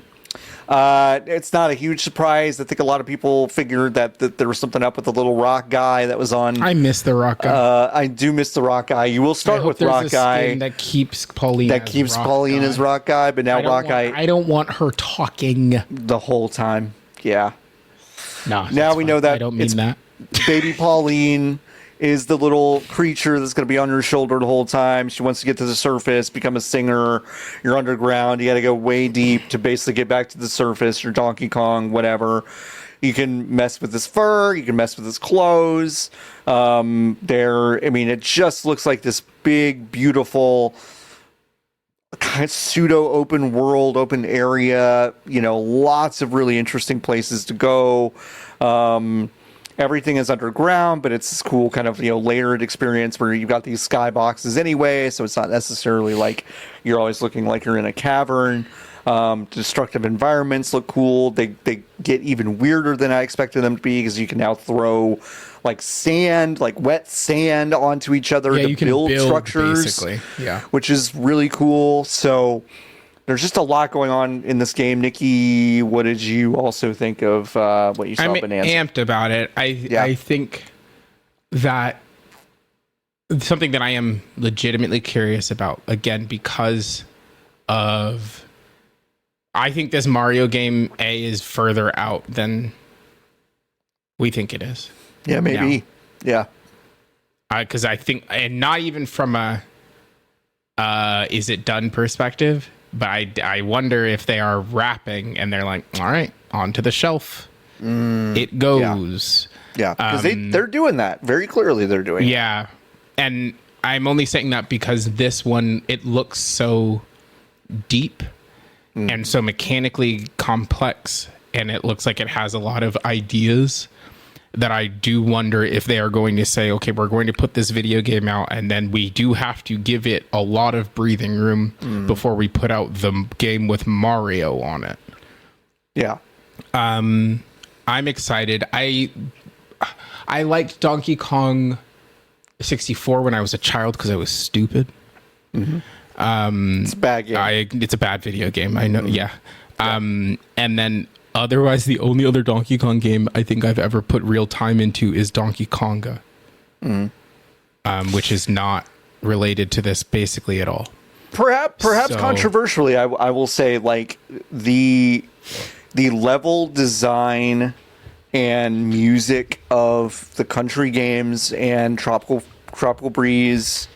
It's not a huge surprise. I think a lot of people figured that there was something up with the little rock guy that was on. I miss the rock guy. I do miss the rock guy. You will start with rock guy that keeps Pauline. As rock guy, but now rock guy. I don't want her talking the whole time. Yeah. No. Now we know that I don't mean that. Baby Pauline is the little creature that's going to be on your shoulder the whole time. She wants to get to the surface, become a singer. You're underground. You got to go way deep to basically get back to the surface. You're Donkey Kong, whatever. You can mess with his fur. You can mess with his clothes. It just looks like this big, beautiful, kind of pseudo open world, open area. Lots of really interesting places to go. everything is underground, but it's this cool kind of, layered experience where you've got these skyboxes anyway, so it's not necessarily like you're always looking like you're in a cavern. Destructive environments look cool. They get even weirder than I expected them to be, because you can now throw like sand, like wet sand onto each other to build structures, basically. Yeah, which is really cool. So there's just a lot going on in this game. Nikki, what did you also think of what you saw? I'm Bonanza? Amped about it. I think that something that I am legitimately curious about, again, because of, I think this Mario game is further out than we think it is. Yeah, maybe. Yeah. Because I think, and not even from a is it done perspective, but I wonder if they are wrapping and they're like, all right, onto the shelf. It goes. Yeah, because they're doing that. Very clearly they're doing it. Yeah. And I'm only saying that because this one, it looks so deep and so mechanically complex, and it looks like it has a lot of ideas, that I do wonder if they are going to say, okay, we're going to put this video game out, and then we do have to give it a lot of breathing room before we put out the game with Mario on it. Yeah. I'm excited. I liked Donkey Kong 64 when I was a child because I was stupid. It's a bad game. It's a bad video game. I know. Yeah. And then otherwise, the only other Donkey Kong game I think I've ever put real time into is Donkey Konga, which is not related to this basically at all. Perhaps controversially, I will say, like, the level design and music of the country games and Tropical Freeze,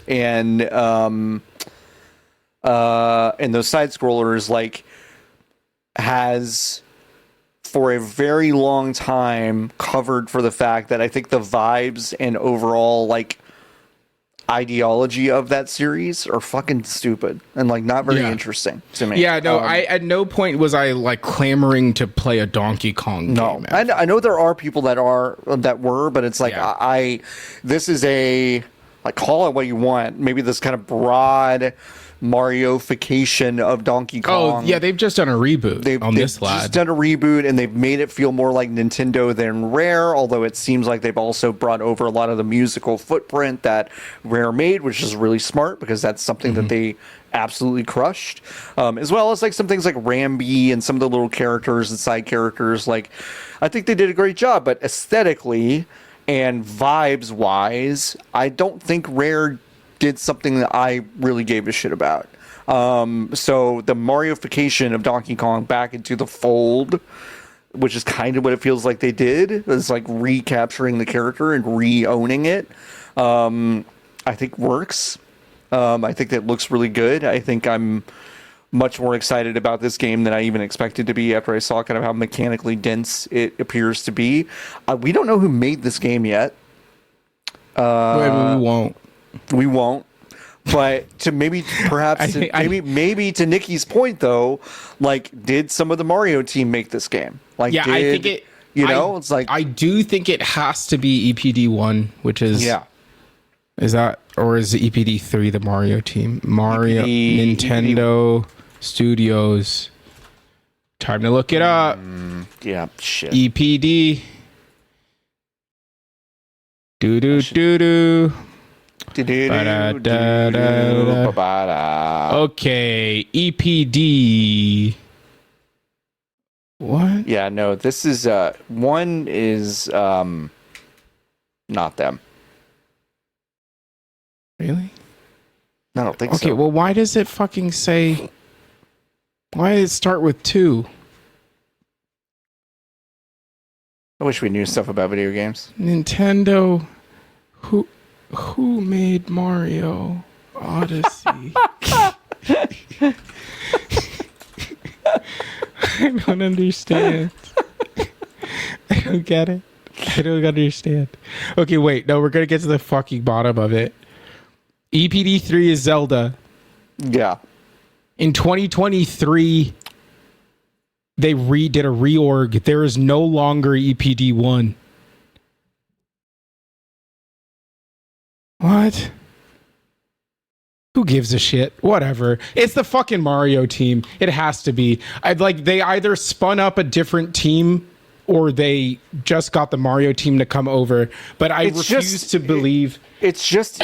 and those side scrollers, like, has for a very long time covered for the fact that I think the vibes and overall, like, ideology of that series are fucking stupid and, like, not very interesting to me. Yeah, no, I at no point was I, like, clamoring to play a Donkey Kong game. I know there are people that were, but it's like, this is a, like, call it what you want, maybe this kind of broad Mario-fication of Donkey Kong. Oh, yeah, they've just done a reboot they've just done a reboot, and they've made it feel more like Nintendo than Rare, although it seems like they've also brought over a lot of the musical footprint that Rare made, which is really smart, because that's something that they absolutely crushed. As well as, like, some things like Rambi and some of the little characters and side characters. Like, I think they did a great job, but aesthetically and vibes-wise, I don't think Rare did something that I really gave a shit about. So the Mario-fication of Donkey Kong back into the fold, which is kind of what it feels like they did, is like recapturing the character and re-owning it, I think works. I think that looks really good. I think I'm much more excited about this game than I even expected to be after I saw kind of how mechanically dense it appears to be. We don't know who made this game yet. We won't. But to maybe to Nikki's point, though, like, did some of the Mario team make this game? Like, yeah, I think it. It's like, I do think it has to be EPD1, which is Is that, or is EPD 3 the Mario team? Mario Nintendo Studios. Time to look it up. Yeah, shit. EPD. Okay, EPD. What? Yeah, no, this is one is not them. Really? I don't think so. Okay, well, why does it fucking say? Why did it start with 2? I wish we knew stuff about video games. Nintendo. Who made Mario Odyssey? I don't understand. I don't get it. I don't understand. Okay, wait. No, we're going to get to the fucking bottom of it. EPD 3 is Zelda. Yeah. In 2023, They did a reorg. There is no longer EPD1. What? Who gives a shit? Whatever. It's the fucking Mario team. It has to be. They either spun up a different team or they just got the Mario team to come over. But I refuse to believe. It's just.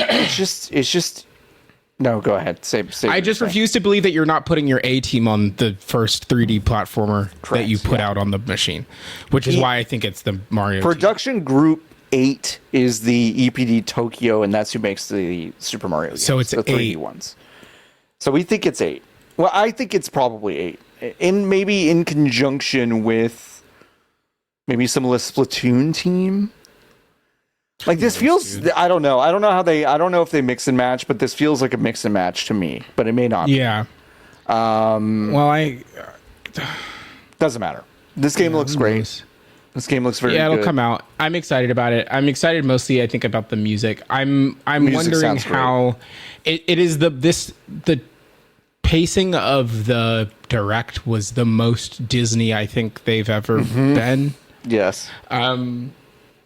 No, go ahead. Say I just refuse to believe that you're not putting your A team on the first 3D platformer that you put out on the machine, which is why I think it's the Mario Production Group 8 is the EPD Tokyo, and that's who makes the Super Mario games, so it's the 3D 8 ones. So we think it's 8. Well, I think it's probably 8, and maybe in conjunction with maybe some of the Splatoon team. Like this feels, I don't know if they mix and match, but this feels like a mix and match to me, but it may not be. Yeah. Doesn't matter. This game looks great. This game looks very good. Yeah, it'll come out. I'm excited about it. I'm excited mostly, I think, about the music. I'm wondering how it is the pacing of the direct was the most Disney I think they've ever been. Yes.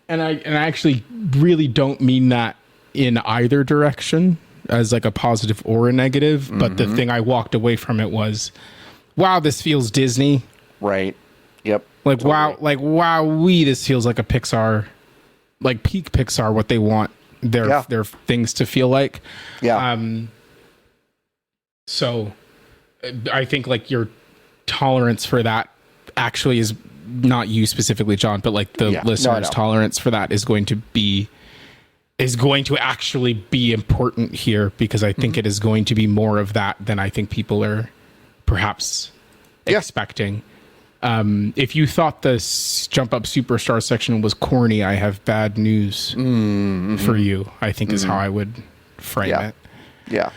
And I actually really don't mean that in either direction as like a positive or a negative, but the thing I walked away from it was, wow, this feels Disney. Right. Yep. Like totally. This feels like a Pixar, like peak Pixar, what they want their things to feel like. Yeah. So I think like your tolerance for that actually is not you specifically, John, but like the listener's tolerance for that is going to actually be important here, because I think it is going to be more of that than I think people are perhaps expecting. If you thought this Jump Up Superstar section was corny, I have bad news for you, I think is how I would frame it. Yeah.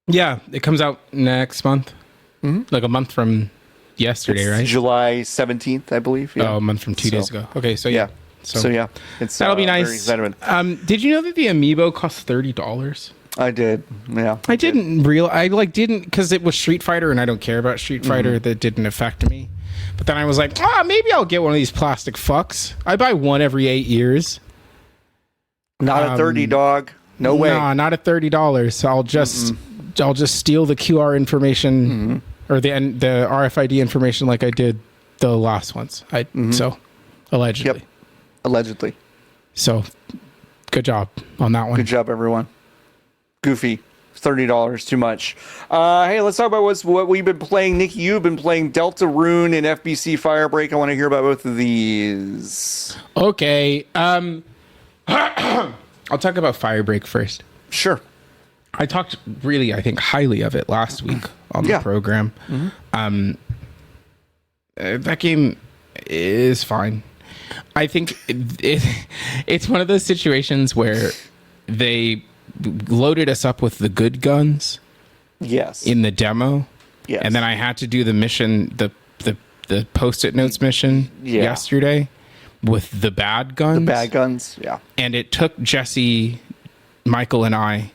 Yeah, it comes out next month. Like a month from yesterday, it's right? July 17th, I believe. Yeah. Oh, a month from 2 days ago. Okay, so yeah. So yeah, it's that'll be nice. Did you know that the amiibo costs $30? I did. Yeah. I didn't because it was Street Fighter and I don't care about Street Fighter. That didn't affect me. But then I was like, maybe I'll get one of these plastic fucks. I buy one every 8 years. Not at 30, dog. No way. Nah, not at $30. So I'll just steal the QR information or the RFID information like I did the last ones. So allegedly. Yep. Allegedly. So good job on that one. Good job, everyone. Goofy. $30 too much. Hey, let's talk about what we've been playing. Nikki, you've been playing Deltarune and FBC Firebreak. I want to hear about both of these. Okay. I'll talk about Firebreak first. Sure. I talked really, I think, highly of it last week on the program. That game is fine. I think it's one of those situations where they loaded us up with the good guns. Yes. In the demo. Yes. And then I had to do the mission, the Post-it notes mission yesterday with the bad guns. The bad guns, yeah. And it took Jesse, Michael, and I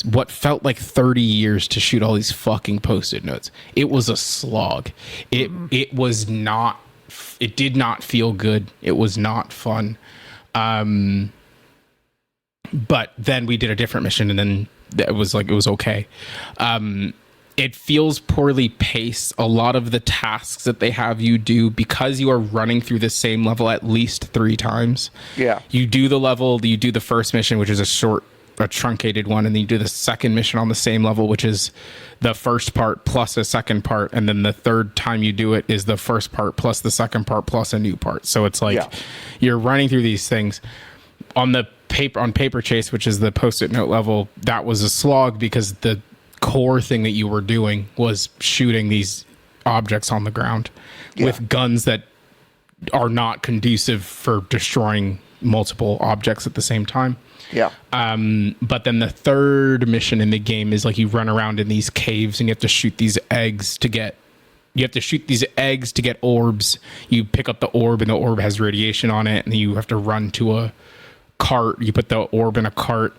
what felt like 30 years to shoot all these fucking Post-it notes. It was a slog. It was not. It did not feel good. It was not fun. But then we did a different mission, and then it was okay. It feels poorly paced. A lot of the tasks that they have you do, because you are running through the same level at least 3 times. Yeah. You do the level, you do the first mission, which is a truncated one, and then you do the second mission on the same level, which is the first part plus a second part, and then the third time you do it is the first part plus the second part plus a new part. So it's like you're running through these things. On Paper Chase, which is the Post-it note level, that was a slog because the core thing that you were doing was shooting these objects on the ground with guns that are not conducive for destroying multiple objects at the same time. Yeah. But then the third mission in the game is like you run around in these caves and you have to shoot these eggs to get orbs. You pick up the orb and the orb has radiation on it, and then you have to run to a cart. You put the orb in a cart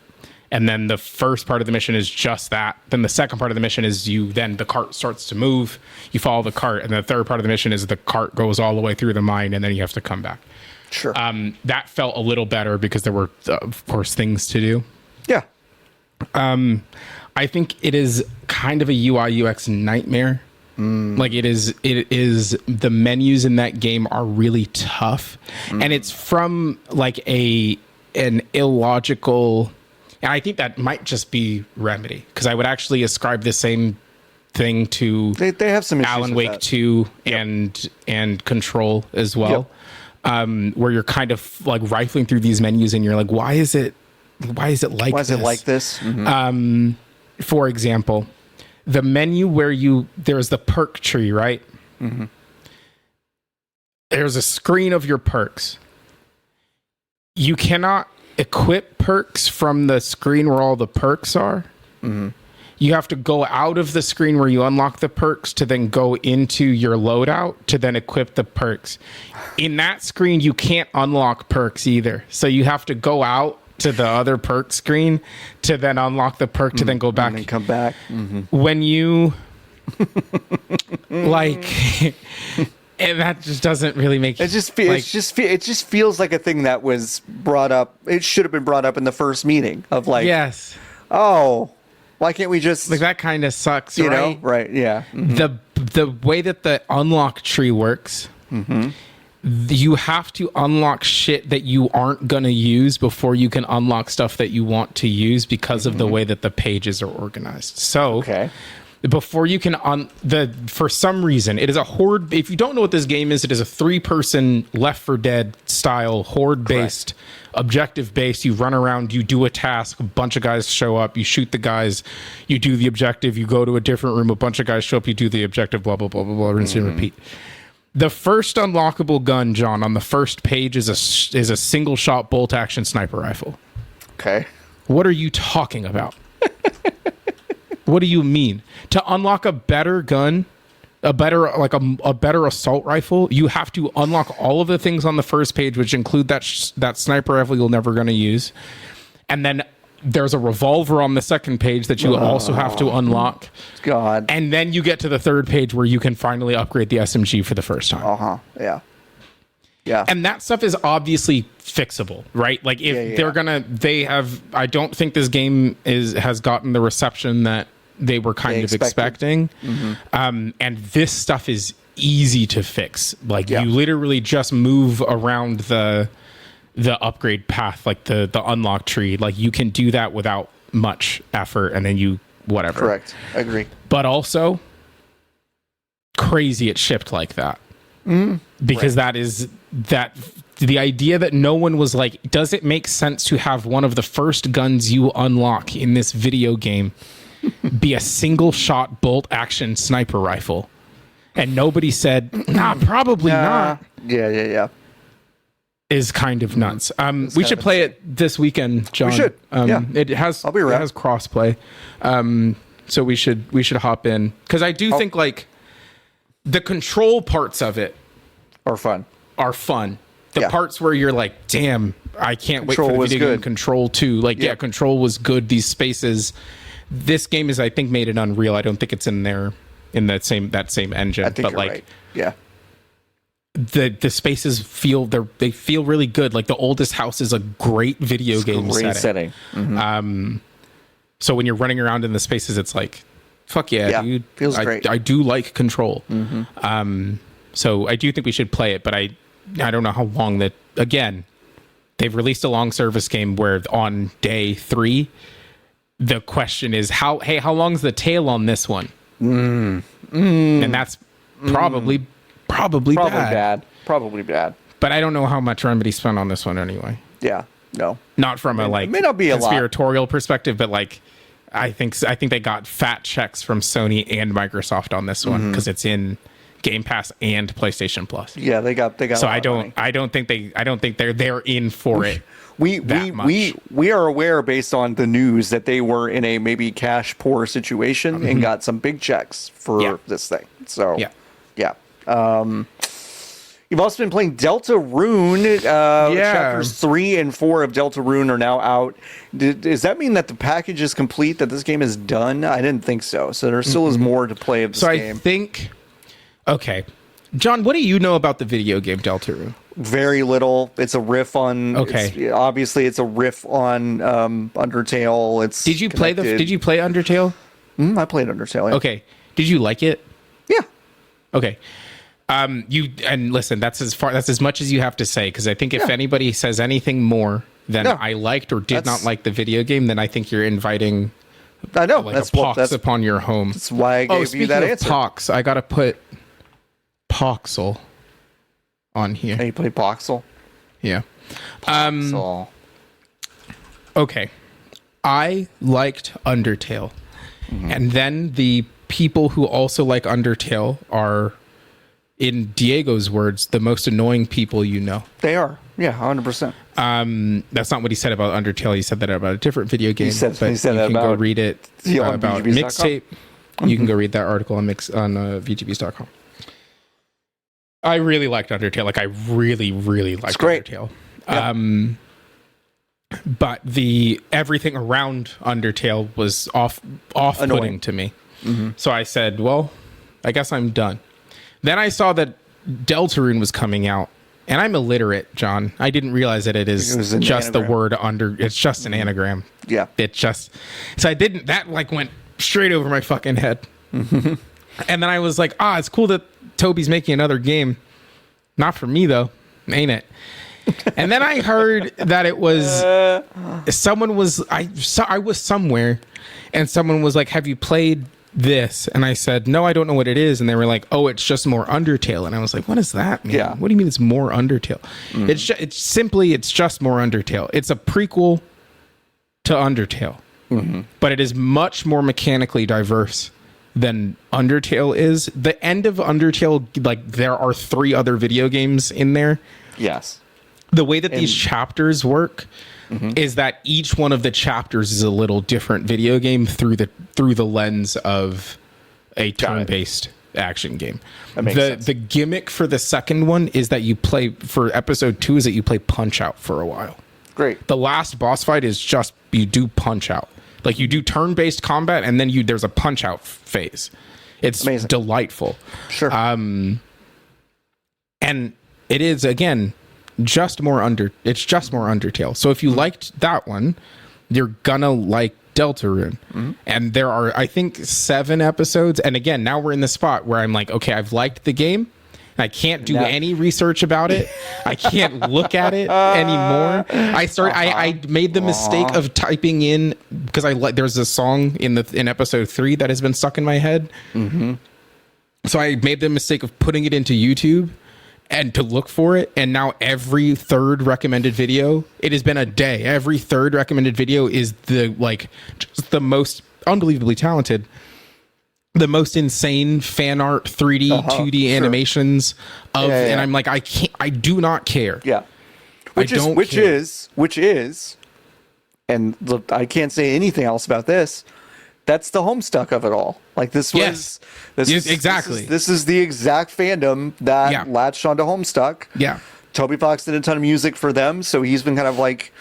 And then the first part of the mission is just that. Then the second part of the mission is then the cart starts to move. You follow the cart. And the third part of the mission is the cart goes all the way through the mine and then you have to come back. Sure. That felt a little better because there were, of course, things to do. Yeah. I think it is kind of a UI UX nightmare. Like it is the menus in that game are really tough. And it's from like an illogical, and I think that might just be Remedy, because I would actually ascribe the same thing to they have some issues Alan with Wake that. 2 and Control as well. Where you're kind of like rifling through these menus and you're like, why is it like Why is this? it like this? For example, the menu where there's the perk tree, right? There's a screen of your perks. You cannot equip perks from the screen where all the perks are. You have to go out of the screen where you unlock the perks to then go into your loadout to then equip the perks. In that screen, you can't unlock perks either. So you have to go out to the other perk screen to then unlock the perk to then go back. And then come back. When you like, and that just doesn't really make It just feels like a thing that was brought up. It should have been brought up in the first meeting of like, yes, oh, why can't we just like that kind of sucks, you right? know, right? Yeah. The way that the unlock tree works, you have to unlock shit that you aren't gonna use before you can unlock stuff that you want to use because of the way that the pages are organized. So Okay. before you can for some reason it is a horde. If you don't know what this game is, it is a 3-person Left 4 Dead style horde based, objective based. You run around, you do a task, a bunch of guys show up, you shoot the guys, you do the objective, you go to a different room, a bunch of guys show up, you do the objective, blah blah blah blah blah, rinse and repeat. The first unlockable gun, John, on the first page is a single shot bolt action sniper rifle. Okay. What are you talking about? What do you mean? To unlock a better gun, a better assault rifle, you have to unlock all of the things on the first page, which include that sniper rifle you're never going to use. And then there's a revolver on the second page that you also have to unlock. God. And then you get to the third page where you can finally upgrade the SMG for the first time. Yeah. Yeah. And that stuff is obviously fixable, right? Like if I don't think this game has gotten the reception that they were kind of expecting. And this stuff is easy to fix. Like you literally just move around the upgrade path, like the unlock tree. Like you can do that without much effort, and then you whatever. Correct. I agree. But also crazy it shipped like that. Because that the idea that no one was like, does it make sense to have one of the first guns you unlock in this video game be a single shot bolt action sniper rifle? And nobody said, nah, probably not. Yeah. Is kind of nuts. We should play it this weekend, John. We should. It has I'll be around. It has crossplay. So we should hop in, because I do think like the control parts of it Are fun. The parts where you're like, damn, I can't wait for the video game Control 2. Like, yeah, Control was good. These spaces. This game is, I think, made in Unreal. I don't think it's in there in that same engine. I think but you're like, right. Yeah. The spaces feel really good. Like the oldest house is a great video game setting. So when you're running around in the spaces, it's like, fuck yeah, dude. Feels great. I do like Control. So I do think we should play it, but I don't know how long that. Again, they've released a long service game where on day 3, the question is how long's the tail on this one? And that's probably bad. Probably bad. But I don't know how much Remedy spent on this one anyway. Yeah. No. Not from a it may not be a lot. conspiratorial perspective, but like I think they got fat checks from Sony and Microsoft on this one because it's in Game Pass and PlayStation Plus. Yeah, they got. So I don't think they're in for it. We are aware based on the news that they were in a maybe cash poor situation and got some big checks for this thing. So yeah. You've also been playing Deltarune. Chapters 3 and 4 of Deltarune are now out. Does that mean that the package is complete, that this game is done? I didn't think so. So there still is more to play of this game. I think... Okay. John, what do you know about the video game Deltarune? Very little. It's a riff on... Okay. Obviously, it's a riff on Undertale. Did you play Undertale? I played Undertale. Yeah. Okay. Did you like it? Yeah. Okay. Listen, that's as much as you have to say, because I think if anybody says anything more than I liked or did not like the video game, then I think you're inviting that's a pox upon your home. That's why I gave you that answer. Pox, I gotta put Poxel on here. Hey, you play Poxel? Yeah. Poxel. Okay. I liked Undertale. And then the people who also like Undertale are, in Diego's words, the most annoying people you know. They are. Yeah, 100%. That's not what he said about Undertale. He said that about a different video game. He said that you can about go read it about Mixtape. You can go read that article on VGBs.com. I really liked Undertale. Like, I really, really liked Undertale. Yeah. But everything around Undertale was off-putting to me. So I said, well, I guess I'm done. Then I saw that Deltarune was coming out, and I'm illiterate, John. I didn't realize that it is just anagram. The word under. It's just an anagram. Yeah. So I didn't. That like went straight over my fucking head. And then I was like, it's cool that Toby's making another game. Not for me though, ain't it? And then I heard that it was someone was I was somewhere, and someone was like, "Have you played this?" And I said, "No, I don't know what it is." And they were like, "Oh, it's just more Undertale." And I was like, "What does that mean? Yeah. What do you mean it's more Undertale?" It's just more Undertale. It's a prequel to Undertale, but it is much more mechanically diverse than Undertale is. The end of Undertale, like, there are 3 other video games in there. Yes. The way that these chapters work is that each one of the chapters is a little different video game through the lens of a turn-based action game. That makes sense. The gimmick for the second one is that you play, for episode 2, is that you play Punch-Out for a while. Great. The last boss fight is just you do Punch-Out. Like, you do turn-based combat, and then there's a Punch-Out phase. It's amazing. Delightful. Sure. And it is, again, it's just more Undertale. So if you liked that one, you're gonna like Deltarune. And there are, I think, 7 episodes. And again, now we're in the spot where I'm like, okay, I've liked the game. I can't do any research about it. I can't look at it anymore. I made the mistake of typing in, because there's a song in episode 3 that has been stuck in my head. So I made the mistake of putting it into YouTube and to look for it. And now every third recommended video, it has been a day. Every third recommended video is just the most unbelievably talented, the most insane fan art, 3D, 2D animations of, and I'm like, I do not care. Yeah. Which is, and look, I can't say anything else about this. That's the Homestuck of it all. Like, this was exactly. This is the exact fandom that latched onto Homestuck. Yeah. Toby Fox did a ton of music for them, so he's been kind of like,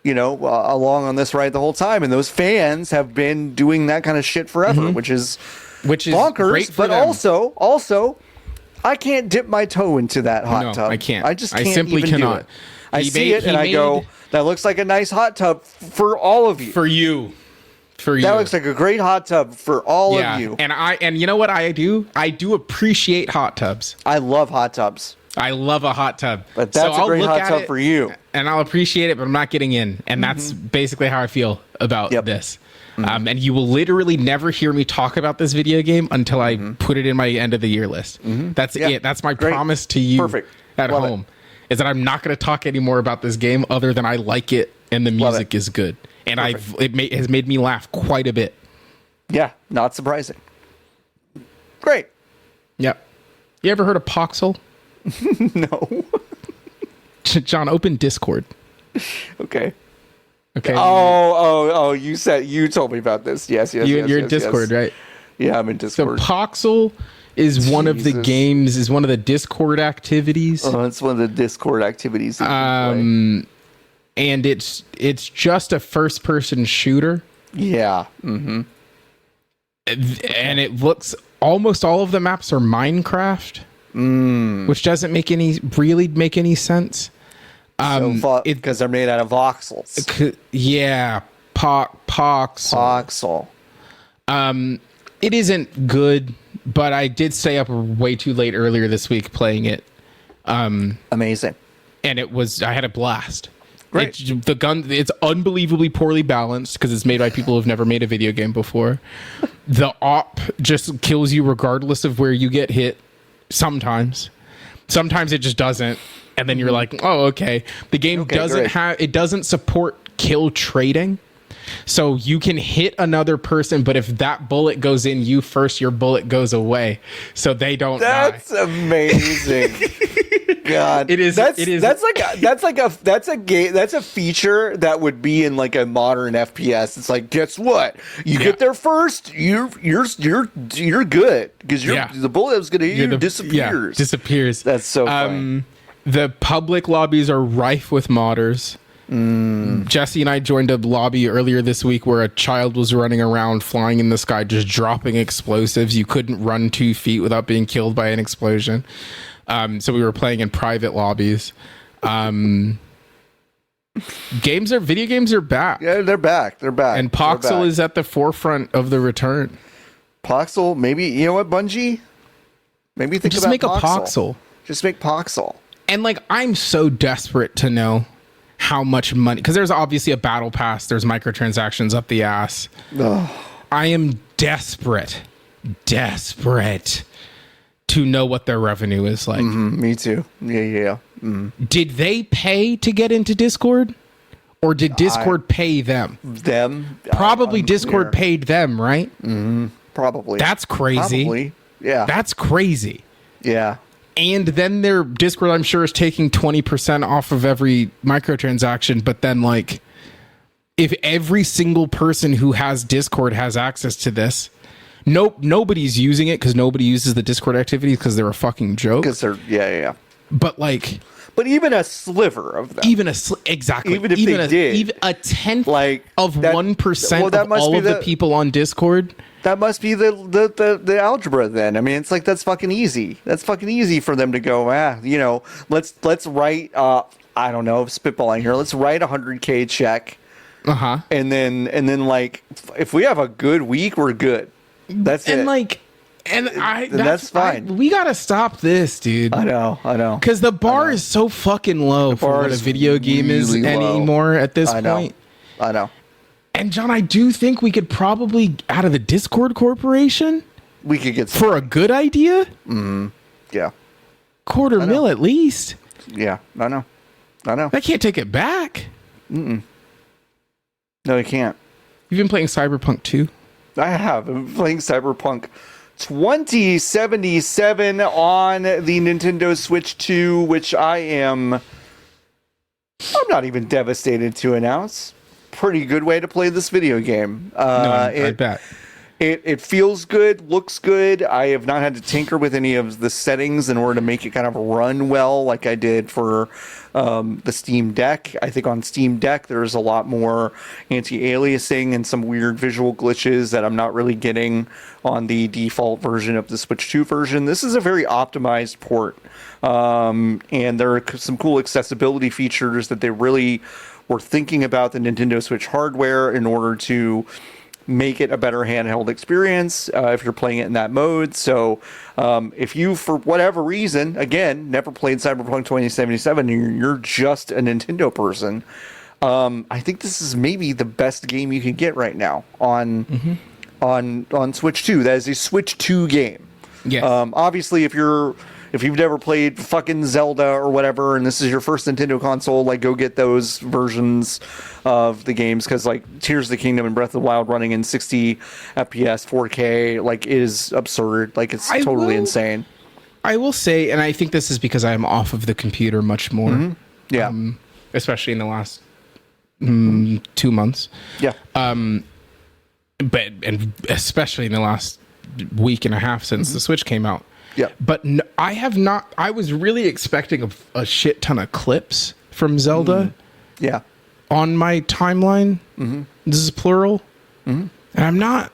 along on this ride the whole time, and those fans have been doing that kind of shit forever, which is bonkers. Great for but them. also, I can't dip my toe into that hot tub. I can't. I just can't. I simply even cannot. Do it. I see it and I go, that looks like a nice hot tub for all of you. For you. That looks like a great hot tub for all of you. And you know what I do? I do appreciate hot tubs. I love hot tubs. I love a hot tub. But that's a great hot tub for you. And I'll appreciate it, but I'm not getting in. And that's basically how I feel about this. And you will literally never hear me talk about this video game until I put it in my end of the year list. That's it. That's my promise to you at home. Is that I'm not going to talk anymore about this game other than I like it and the music is good. And it has made me laugh quite a bit. Yeah, not surprising. Great. Yep. You ever heard of Poxel? No. John, open Discord. Okay. Okay. Oh! You told me about this. Yes. You're in Discord, right? Yeah, I'm in So Discord. Poxel is one of the games, is one of the Discord activities. Oh, it's one of the Discord activities. That you can play. And it's just a first person shooter. Yeah. Mm-hmm. And it looks, almost all of the maps are Minecraft, which doesn't really make any sense. Because they're made out of voxels. Yeah, Poxel. It isn't good, but I did stay up way too late earlier this week playing it. Amazing. And I had a blast. Great. It's unbelievably poorly balanced because it's made by people who've never made a video game before. The op just kills you regardless of where you get hit. Sometimes it just doesn't, and then you're like, oh, okay. The game doesn't support kill trading, so you can hit another person, but if that bullet goes in you first, your bullet goes away, so they don't die. That's amazing. God, it is. That's a feature that would be in like a modern FPS. It's like, guess what? You get there first, you're good because the bullet that was going to hit you disappears. Yeah, disappears. That's so funny. The public lobbies are rife with modders. Jesse and I joined a lobby earlier this week where a child was running around flying in the sky just dropping explosives. You couldn't run 2 feet without being killed by an explosion. So we were playing in private lobbies. Video games are back. Yeah, they're back. And Poxel is at the forefront of the return. Poxel, maybe, you know what, Bungie? Maybe think about make a Poxel. Just make Poxel. And like, I'm so desperate to know how much money, because there's obviously a battle pass, there's microtransactions up the ass. Ugh. I am desperate to know what their revenue is like. Me too. Yeah. Did they pay to get into Discord, or did Discord pay them? Probably Discord paid them, right? Probably. That's crazy. Probably. Yeah. That's crazy. Yeah. And then their Discord, I'm sure, is taking 20% off of every microtransaction. But then, like, if every single person who has Discord has access to this, nobody's using it because nobody uses the Discord activities because they're a fucking joke. Because they're, yeah. But, like... But even a sliver of them. Exactly. Even if they did. Even a tenth like of 1% of all of the people on Discord... That must be the algebra then. I mean, it's like, that's fucking easy. That's fucking easy for them to go, let's write, I don't know, spitballing here. Let's write a 100K check. And then like, if we have a good week, we're good. That's it. And that's fine. We gotta stop this, dude. I know. Because the bar is so fucking low for what a video game is anymore at this point. I know. And John, I do think we could probably, out of the Discord Corporation, we could get for a good idea. Yeah. $250,000 at least. Yeah, I know. I can't take it back. No, you can't. You've been playing Cyberpunk 2? I have. I've been playing Cyberpunk 2077 on the Nintendo Switch 2, which I'm not even devastated to announce. Pretty good way to play this video game. I bet. It feels good, looks good. I have not had to tinker with any of the settings in order to make it kind of run well like I did for the Steam Deck. I think on Steam Deck there's a lot more anti-aliasing and some weird visual glitches that I'm not really getting on the default version of the Switch 2 version. This is a very optimized port. And there are some cool accessibility features that they really were thinking about the Nintendo Switch hardware in order to make it a better handheld experience if you're playing it in that mode. So if you, for whatever reason, again, never played Cyberpunk 2077 and you're just a Nintendo person, I think this is maybe the best game you can get right now on Switch 2. That is a Switch 2 game. Yes. Obviously, if you've never played fucking Zelda or whatever, and this is your first Nintendo console, like, go get those versions of the games, because, like, Tears of the Kingdom and Breath of the Wild running in 60 FPS, 4K, like, is absurd. Like, it's totally insane. I will say, and I think this is because I'm off of the computer much more. Yeah. Especially in the last 2 months. Yeah. And especially in the last week and a half since the Switch came out. Yeah. But I have not. I was really expecting a shit ton of clips from Zelda. Yeah. On my timeline. This is plural. And I'm not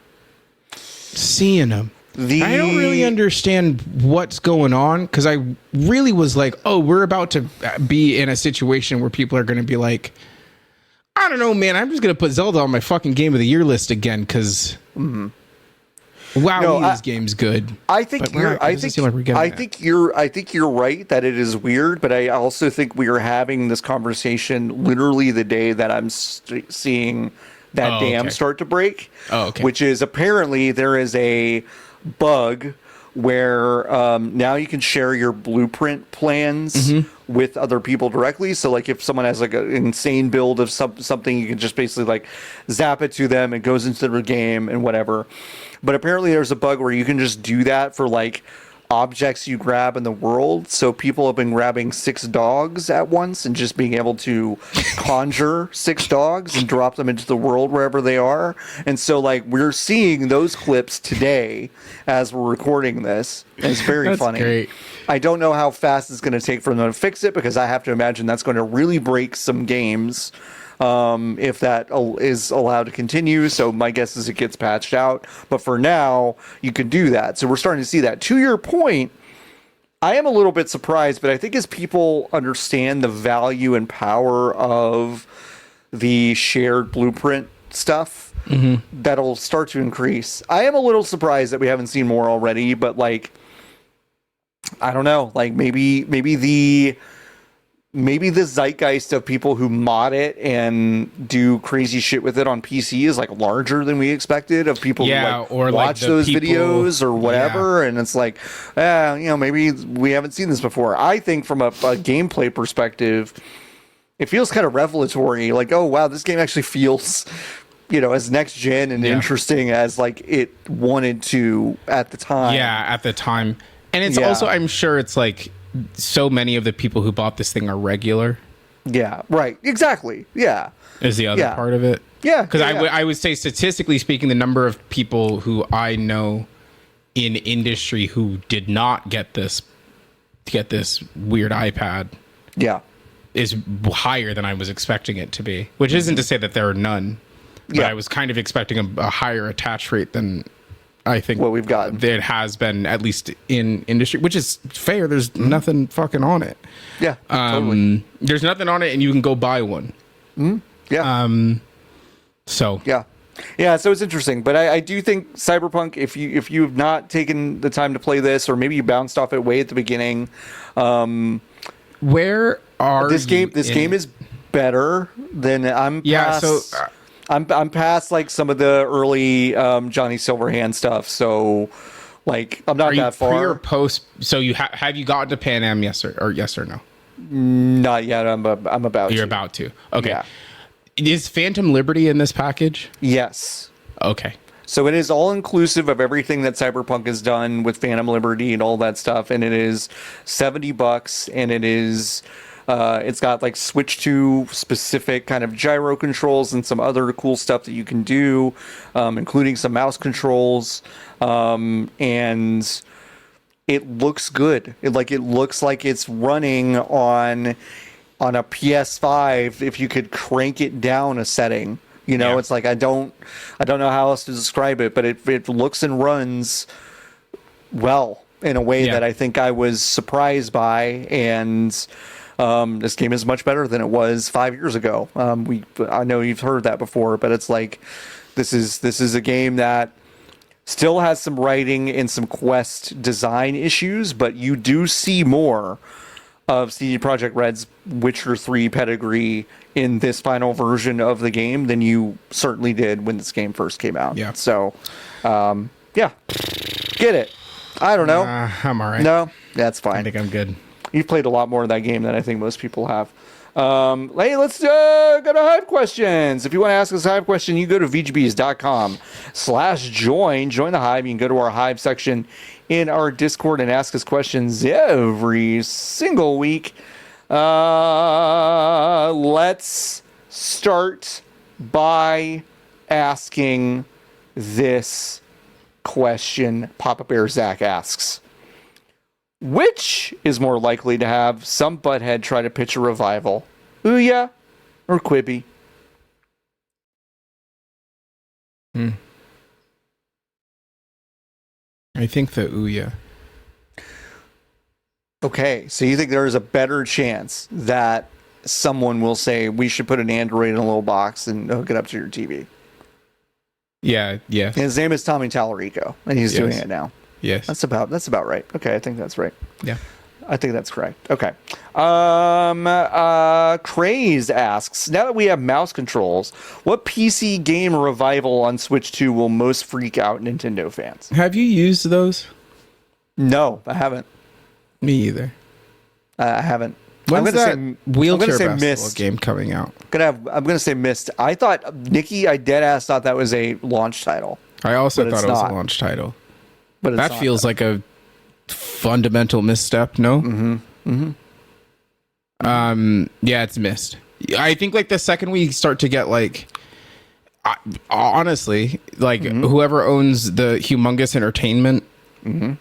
seeing them. I don't really understand what's going on, because I really was like, oh, we're about to be in a situation where people are going to be like, I don't know, man, I'm just going to put Zelda on my fucking Game of the Year list again, because this game's good. I think you're right that it is weird, but I also think we are having this conversation literally the day that I'm seeing that dam start to break. Which is apparently there is a bug where now you can share your blueprint plans with other people directly. So like if someone has like an insane build of something, you can just basically like zap it to them. It goes into the game and whatever. But apparently there's a bug where you can just do that for like objects you grab in the world. So people have been grabbing 6 dogs at once and just being able to conjure 6 dogs and drop them into the world wherever they are. And so like we're seeing those clips today as we're recording this. And it's very funny. Great. I don't know how fast it's going to take for them to fix it, because I have to imagine that's going to really break some games if that is allowed to continue. So my guess is it gets patched out. But for now, you can do that. So we're starting to see that. To your point, I am a little bit surprised, but I think as people understand the value and power of the shared blueprint stuff, that'll start to increase. I am a little surprised that we haven't seen more already, but like, I don't know, like maybe the zeitgeist of people who mod it and do crazy shit with it on PC is like larger than we expected, of people who like watch those videos or whatever. And it's like, maybe we haven't seen this before. I think from a gameplay perspective, it feels kind of revelatory. Like, oh wow, this game actually feels, as next gen and interesting as like it wanted to at the time. Yeah, at the time. And it's also, I'm sure it's like, so many of the people who bought this thing are regular. Yeah, right. Exactly. Yeah. Is the other part of it. Yeah. Because I would say, statistically speaking, the number of people who I know in industry who did not get this weird iPad is higher than I was expecting it to be. Which isn't to say that there are none. But I was kind of expecting a higher attach rate than I think what we've got. There has been, at least in industry, which is fair. There's nothing fucking on it. Yeah, totally. There's nothing on it, and you can go buy one. Yeah. So yeah. So it's interesting, but I do think Cyberpunk, if you have not taken the time to play this, or maybe you bounced off it way at the beginning, where are this game? This game is better than I'm. I'm past like some of the early Johnny Silverhand stuff, so like I'm not that far. Pre or post? So you have you gotten to Pan Am? Yes or no? Not yet. I'm about. You're about to. Okay. Yeah. Is Phantom Liberty in this package? Yes. Okay. So it is all inclusive of everything that Cyberpunk has done with Phantom Liberty and all that stuff, and it is $70, and it is. It's got like Switch 2 specific kind of gyro controls and some other cool stuff that you can do, including some mouse controls. And it looks good. It looks like it's running on a PS5 if you could crank it down a setting. It's like I don't know how else to describe it, but it looks and runs well in a way that I think I was surprised by. And this game is much better than it was 5 years ago. I know you've heard that before, but it's like this is a game that still has some writing and some quest design issues, but you do see more of CD Projekt Red's Witcher 3 pedigree in this final version of the game than you certainly did when this game first came out. Yeah. So, get it. I don't know. I'm all right. No, that's fine. I think I'm good. You've played a lot more of that game than I think most people have. Hey, let's go to Hive questions. If you want to ask us a Hive question, you go to vgbs.com/join. Join the Hive. You can go to our Hive section in our Discord and ask us questions every single week. Let's start by asking this question Papa Bear Zach asks. Which is more likely to have some butthead try to pitch a revival? Ouya or Quibi? I think the Ouya. Okay, so you think there's a better chance that someone will say we should put an Android in a little box and hook it up to your TV? Yeah. And his name is Tommy Tallarico, and he's doing it now. Yes. That's about right. Okay, I think that's right. Yeah. I think that's correct. Okay. Craze asks, now that we have mouse controls, what PC game revival on Switch 2 will most freak out Nintendo fans? Have you used those? No, I haven't. Me either. I haven't. When's I'm gonna that wheelchair basketball Myst. game coming out? I'm gonna say Myst. I thought Nikki, I dead ass thought that was a launch title. I also thought it was not. a launch title. But that feels like a fundamental misstep, no? Yeah, it's missed. I think like the second we start to get like honestly, like whoever owns the Humongous Entertainment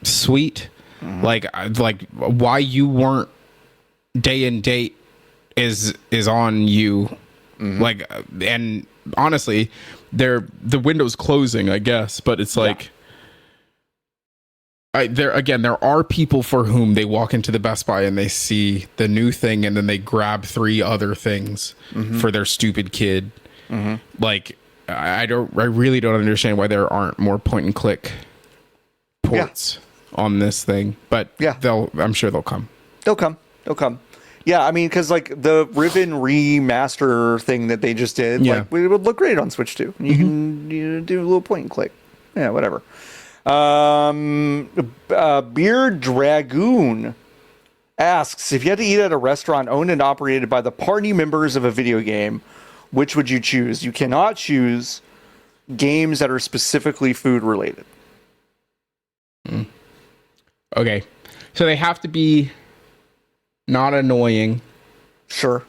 suite, like why you weren't day and date is on you. Like, and honestly, the window's closing, I guess, but it's like there are people for whom they walk into the Best Buy and they see the new thing and then they grab 3 other things for their stupid kid. Like, I really don't understand why there aren't more point and click ports on this thing, but I'm sure they'll come. They'll come. Yeah, I mean, because like the Riven remaster thing that they just did, like it would look great on Switch 2. You can do a little point and click. Yeah, whatever. Beard Dragoon asks, if you had to eat at a restaurant owned and operated by the party members of a video game, which would you choose? You cannot choose games that are specifically food related. Okay, so they have to be not annoying. Sure.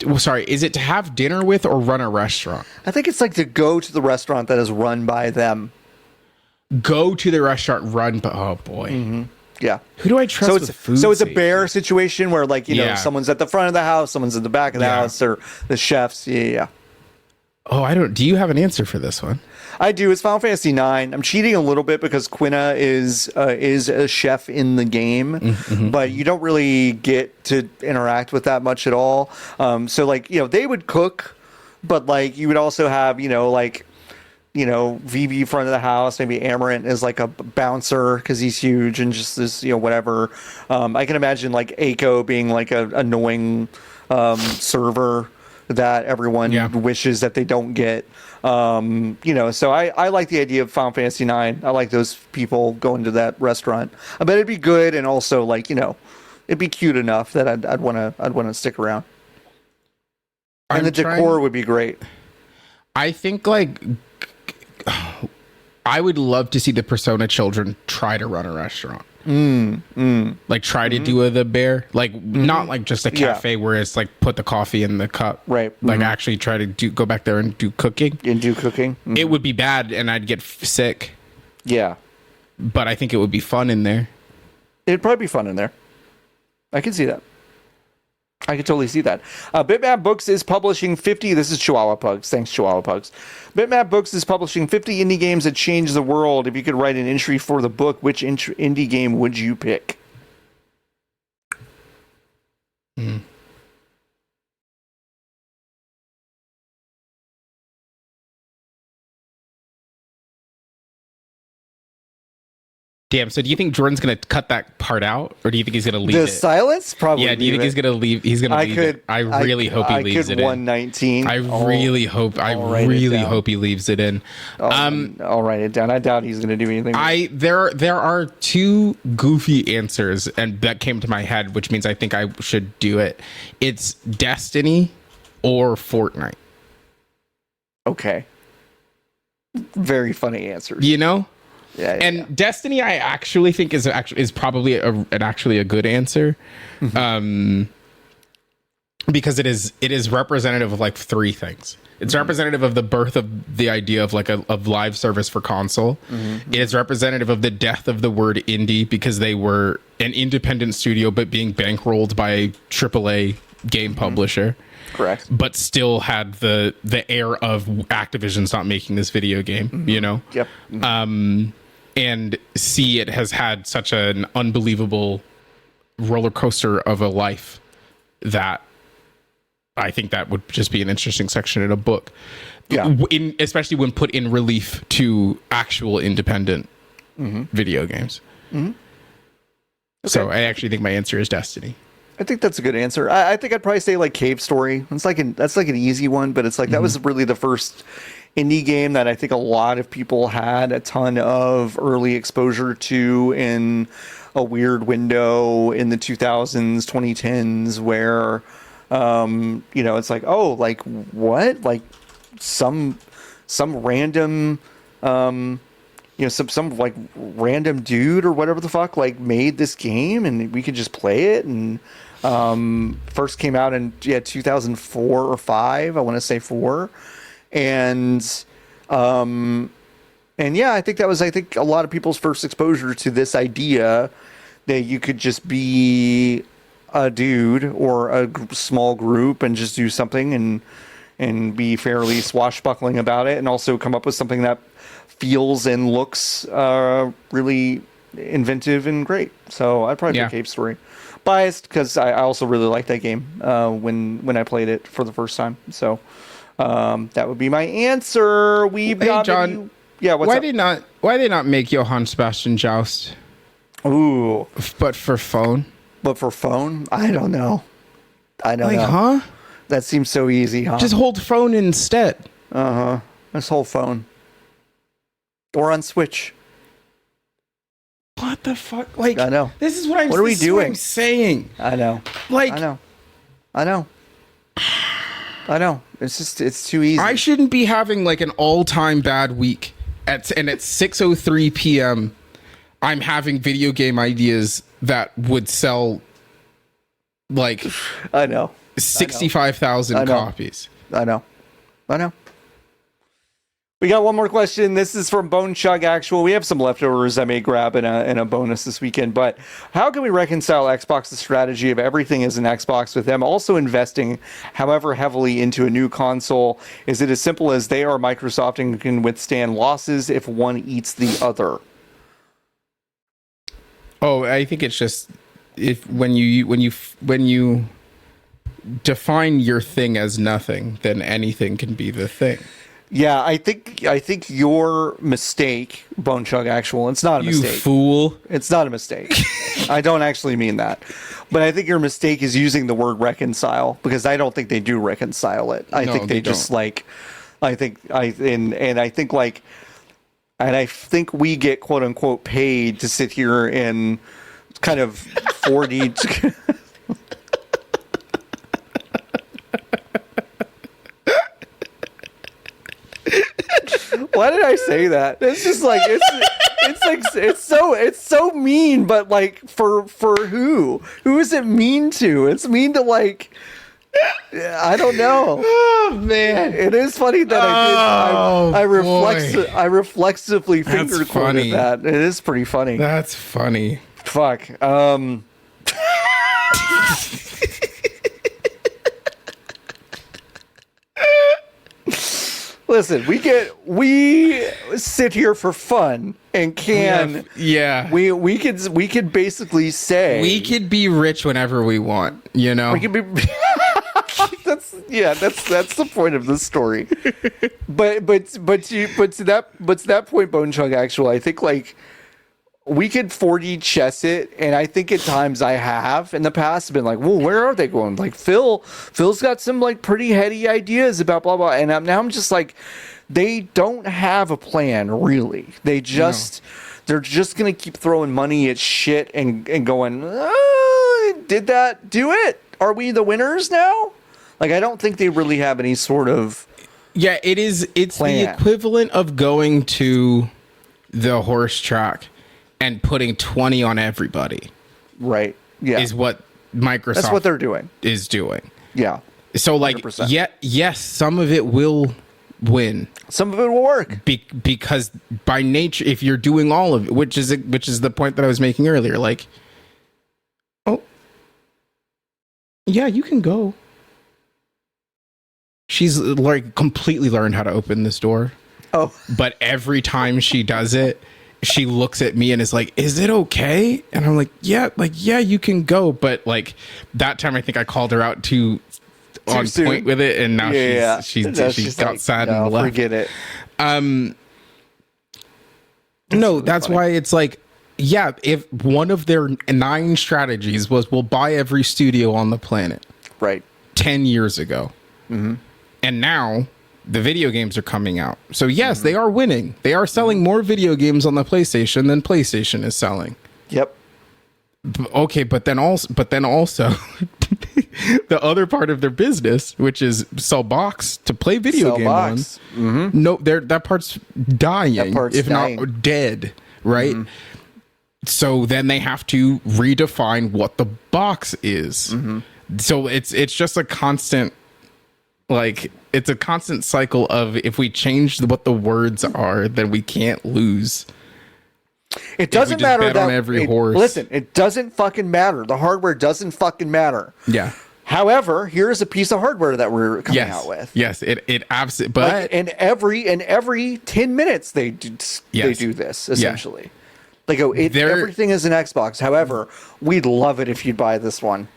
Well, sorry, is it to have dinner with or run a restaurant? I think it's like to go to the restaurant that is run by them. Go to the restaurant run, but oh boy. Yeah. Who do I trust with food So it's safety? a bear situation where like, you know, someone's at the front of the house, someone's at the back of the house, or the chefs. Yeah. Oh, do you have an answer for this one? I do. It's Final Fantasy IX. I'm cheating a little bit because Quina is a chef in the game, but you don't really get to interact with that much at all. So like, you know, they would cook, but like you would also have, VB front of the house. Maybe Amarant is like a bouncer because he's huge and just this, whatever. I can imagine like Aiko being like a annoying server that everyone wishes that they don't get. So I like the idea of Final Fantasy IX. I like those people going to that restaurant. I bet it'd be good, and also like it'd be cute enough that I'd want to stick around. And the decor would be great. I think like I would love to see the Persona children try to run a restaurant. Like try to do the bear, like not like just a cafe where it's like put the coffee in the cup, right? Like actually try to go back there and do cooking. It would be bad, and I'd get sick. Yeah, but I think it would be fun in there. It'd probably be fun in there. I can see that. I can totally see that. Bitmap Books is publishing 50. This is Chihuahua Pugs. Thanks, Chihuahua Pugs. Bitmap Books is publishing 50 indie games that change the world. If you could write an entry for the book, which indie game would you pick? Damn, so do you think Jordan's going to cut that part out? Or do you think he's going to leave the it? silence? Probably. Yeah, do you think he's going to leave? He's going to leave it. I really hope he leaves it in. 119. I really hope he leaves it in. I'll write it down. I doubt he's going to do anything. There are 2 goofy answers, and that came to my head, which means I think I should do it. It's Destiny or Fortnite. Okay. Very funny answers. Yeah. Destiny, I actually think is probably a good answer. because it is representative of like three things. It's representative of the birth of the idea of like of live service for console. It is representative of the death of the word indie, because they were an independent studio but being bankrolled by a AAA game publisher. Correct. But still had the air of Activision's not making this video game, you know? Yep. And C, it has had such an unbelievable roller coaster of a life that I think that would just be an interesting section in a book. Yeah. Especially when put in relief to actual independent video games. Okay. So I actually think my answer is Destiny. I think that's a good answer. I think I'd probably say like Cave Story. That's like an easy one, but it's like that was really the first indie game that I think a lot of people had a ton of early exposure to in a weird window in the 2000s, 2010s, where you know, it's like, oh, like what? Like some random you know, some like random dude or whatever the fuck like made this game and we could just play it. And first came out in 2004 or 5, I want to say 4. And yeah, I think that was, I think, a lot of people's first exposure to this idea that you could just be a dude or a small group and just do something and be fairly swashbuckling about it, and also come up with something that feels and looks really inventive and great. So I'd probably pick Cave Story. Biased because I also really liked that game when I played it for the first time. So that would be my answer. We've got John. Why did not make Johann Sebastian Joust? Ooh, but for phone. But for phone, I don't know. I don't know. Huh? That seems so easy, huh? Just hold phone instead. Let's hold phone. Or on Switch. What the fuck? Like, I know. This is what I'm. What are we doing? What I'm saying. I know. Like, I know. It's too easy. I shouldn't be having like an all-time bad week at 6:03 p.m. I'm having video game ideas that would sell like I know 65,000 copies. I know. We got one more question. This is from Bone Chug Actual. We have some leftovers I may grab in a bonus this weekend, but how can we reconcile Xbox's strategy of everything is an Xbox with them also investing however heavily into a new console? Is it as simple as they are Microsoft and can withstand losses if one eats the other? Oh, I think it's just when you define your thing as nothing, then anything can be the thing. Yeah, I think your mistake, Bone Chug Actual, it's not a mistake. You fool. It's not a mistake. I don't actually mean that. But I think your mistake is using the word reconcile, because I don't think they do reconcile it. I think they just like, I think we get quote unquote paid to sit here and kind of 4D. Why did I say that? It's just like it's so mean, but like for who? Who is it mean to? It's mean to like I don't know. Oh man, it is funny that I reflexively finger quoted that. It is pretty funny. That's funny. Fuck. Listen, we sit here for fun and we could basically say we could be rich whenever we want, you know. We could be that's the point of this story. but to that point, Bone Chug Actual, I think like we could 4D chess it, and I think at times I have in the past been like, well, where are they going? Like Phil's got some like pretty heady ideas about blah blah, and now I'm just like, they don't have a plan really. They're just gonna keep throwing money at shit and going, did that do it? Are we the winners now? Like, I don't think they really have any sort of it's plan. The equivalent of going to the horse track and putting 20 on everybody. Right. Yeah. Is what Microsoft That's what they're doing. Is doing. Yeah. So like, 100%. yes, some of it will win. Some of it will work. Because by nature, if you're doing all of it, which is the point that I was making earlier, like, oh, yeah, you can go. She's like completely learned how to open this door. Oh, but every time she does it, she looks at me and is like, "Is it okay?" And I'm like, "Yeah, you can go." But like that time, I think I called her out too on soon. Point with it, and now she's got like, sad no, and left. Forget it. No, really that's funny. why it's like, yeah, if one of their 9 strategies was we'll buy every studio on the planet, Right. 10 years ago, and now the video games are coming out. So yes, they are winning. They are selling more video games on the PlayStation than PlayStation is selling. Yep. Okay, but then also the other part of their business, which is sell box to play video game box. on, no, that part's dying, That part's if dying. not dead, right? So then they have to redefine what the box is. So it's just a constant, like, it's a constant cycle of if we change what the words are, then we can't lose. It doesn't matter bet that on every horse. Listen, it doesn't fucking matter. The hardware doesn't fucking matter. Yeah. However, here's a piece of hardware that we're coming out with. Yes, it absolutely. But Like, and every 10 minutes they do this essentially. They go, everything is an Xbox. However, we'd love it if you'd buy this one.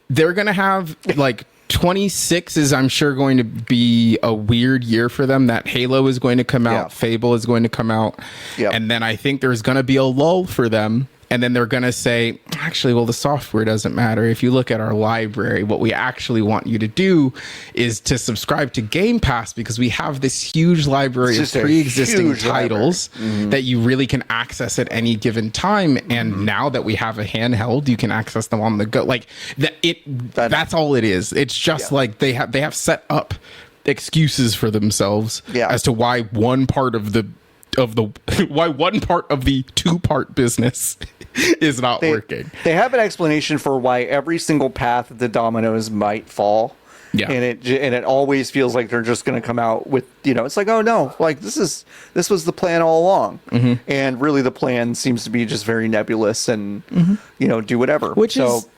they're gonna have like 26 is, I'm sure, going to be a weird year for them. That Halo is going to come out, Yeah. Fable is going to come out, and then I think there's going to be a lull for them. And then they're going to say, actually, well, the software doesn't matter. If you look at our library, what we actually want you to do is to subscribe to Game Pass, because we have this huge library of pre-existing titles that you really can access at any given time. And now that we have a handheld, you can access them on the go. Like that's all it is. It's just like they have set up excuses for themselves as to why one part of the two-part business is not working. They have an explanation for why every single path of the dominoes might fall. Yeah. And it always feels like they're just going to come out with, it's like, oh no, like this was the plan all along. And really the plan seems to be just very nebulous and, do whatever. Which is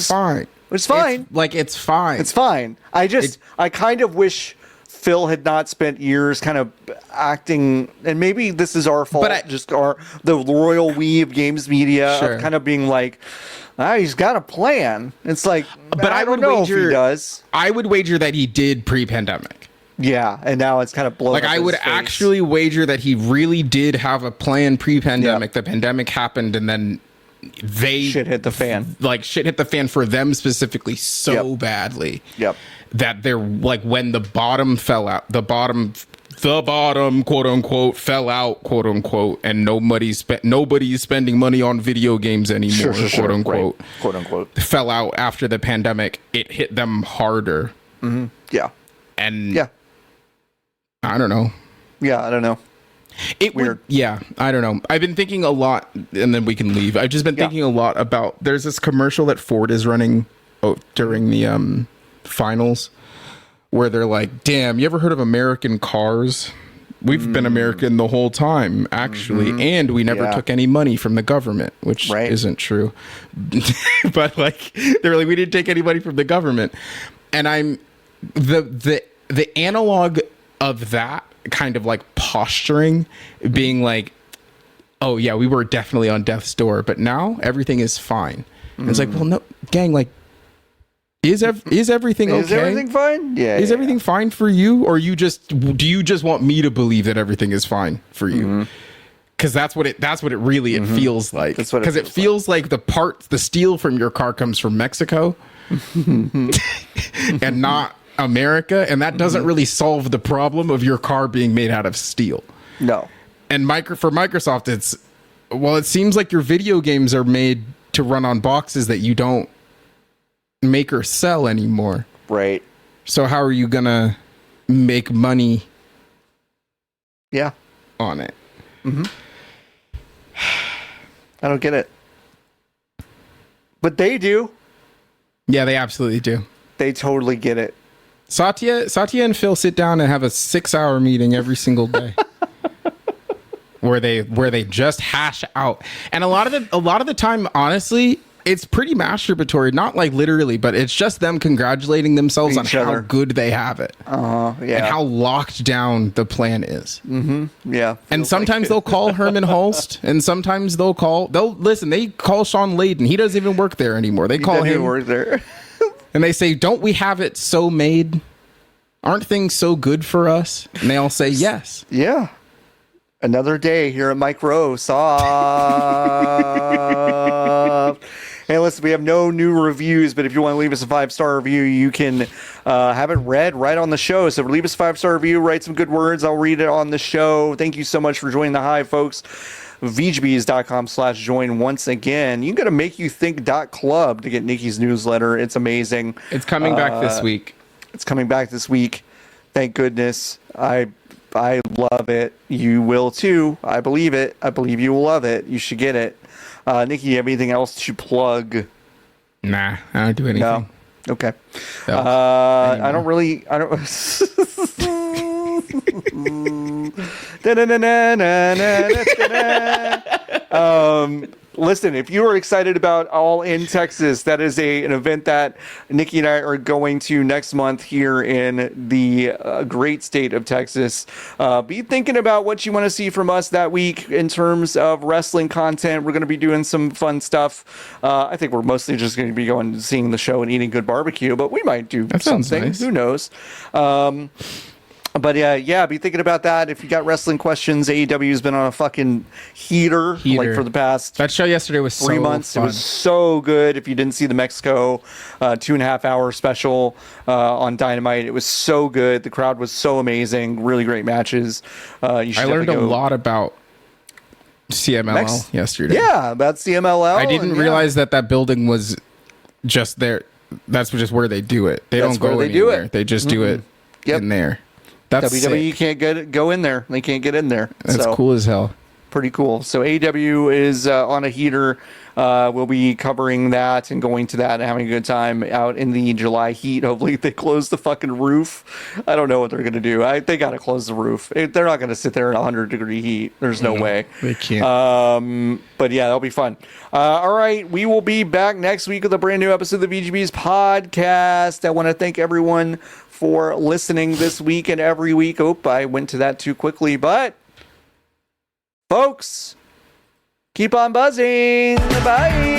fine. It's fine. It's fine. It's fine. I kind of wish Phil had not spent years kind of acting, and maybe this is our fault, the royal we of games media of kind of being like, he's got a plan. It's like, but I don't know if he does. I would wager that he did pre-pandemic. Yeah, and now it's kind of blown up I would actually wager that he really did have a plan pre-pandemic. The pandemic happened, and then shit hit the fan. Like shit hit the fan for them specifically so badly. Yep. That they're like, when the bottom fell out, the bottom quote unquote fell out, quote unquote, and nobody's spending money on video games anymore, quote unquote, right. Quote unquote, fell out after the pandemic. It hit them harder. Yeah. And I don't know. Yeah, I don't know. Weird. I don't know. I've been thinking a lot, and then we can leave. I've just been thinking a lot about, there's this commercial that Ford is running during the finals, where they're like, damn, you ever heard of American cars? We've been American the whole time, actually, and we never took any money from the government, which isn't true. But like, they're like, we didn't take any money from the government. And I'm the analog of that kind of like posturing, being like, oh yeah, we were definitely on death's door, but now everything is fine. And it's like, well, no, gang, like, Is everything okay? Is everything fine? Yeah. Is everything fine for you, or do you just want me to believe that everything is fine for you? Because that's what it really feels like. Because it feels like the steel from your car comes from Mexico and not America, and that doesn't really solve the problem of your car being made out of steel. No. And for Microsoft, it seems like your video games are made to run on boxes that you don't make or sell anymore. Right. So how are you gonna make money on it? I don't get it. But they do. Yeah, they absolutely do. They totally get it. Satya and Phil sit down and have a 6-hour meeting every single day. where they just hash out. And a lot of the time, honestly, it's pretty masturbatory, not like literally, but it's just them congratulating themselves on how good they have it. Yeah. And how locked down the plan is. Yeah. And sometimes they'll call Herman Hulst, and sometimes they call Sean Layden. He doesn't even work there anymore. They call him. Work there. And they say, don't we have it so made? Aren't things so good for us? And they all say yes. Yeah. Another day here at Microsoft. Hey, listen, we have no new reviews, but if you want to leave us a 5-star review, you can have it read right on the show. So leave us a 5-star review, write some good words. I'll read it on the show. Thank you so much for joining the Hive, folks. VGBs.com/join once again. You can go to makeyouthink.club to get Nikki's newsletter. It's amazing. It's coming back this week. It's coming back this week. Thank goodness. I love it. You will too. I believe it. I believe you will love it. You should get it. Nikki, you have anything else to plug? Nah, I don't do anything. No. Okay. I don't. Listen, if you are excited about All in Texas, that is an event that Nikki and I are going to next month here in the great state of Texas. Be thinking about what you want to see from us that week in terms of wrestling content. We're going to be doing some fun stuff. I think we're mostly just going to be going and seeing the show and eating good barbecue, but we might do something. Nice. Who knows? But yeah, be thinking about that. If you got wrestling questions, AEW's been on a fucking heater. Like for the past that show yesterday was 3 months. Fun. It was so good. If you didn't see the Mexico 2.5 hour special on Dynamite, it was so good. The crowd was so amazing. Really great matches. I learned a lot about CMLL yesterday. Yeah, about CMLL. I didn't realize that building was just there. That's just where they do it. They don't go anywhere. They just do it in there. That's WWE sick. can't go in there. They can't get in there. That's cool as hell. Pretty cool. So AEW is on a heater. We'll be covering that and going to that and having a good time out in the July heat. Hopefully they close the fucking roof. I don't know what they're going to do. They got to close the roof. They're not going to sit there in 100-degree heat. There's no way. They can't. But yeah, that'll be fun. All right. We will be back next week with a brand new episode of the VGB's podcast. I want to thank everyone for listening this week and every week. Oh, I went to that too quickly, but folks, keep on buzzing. Bye.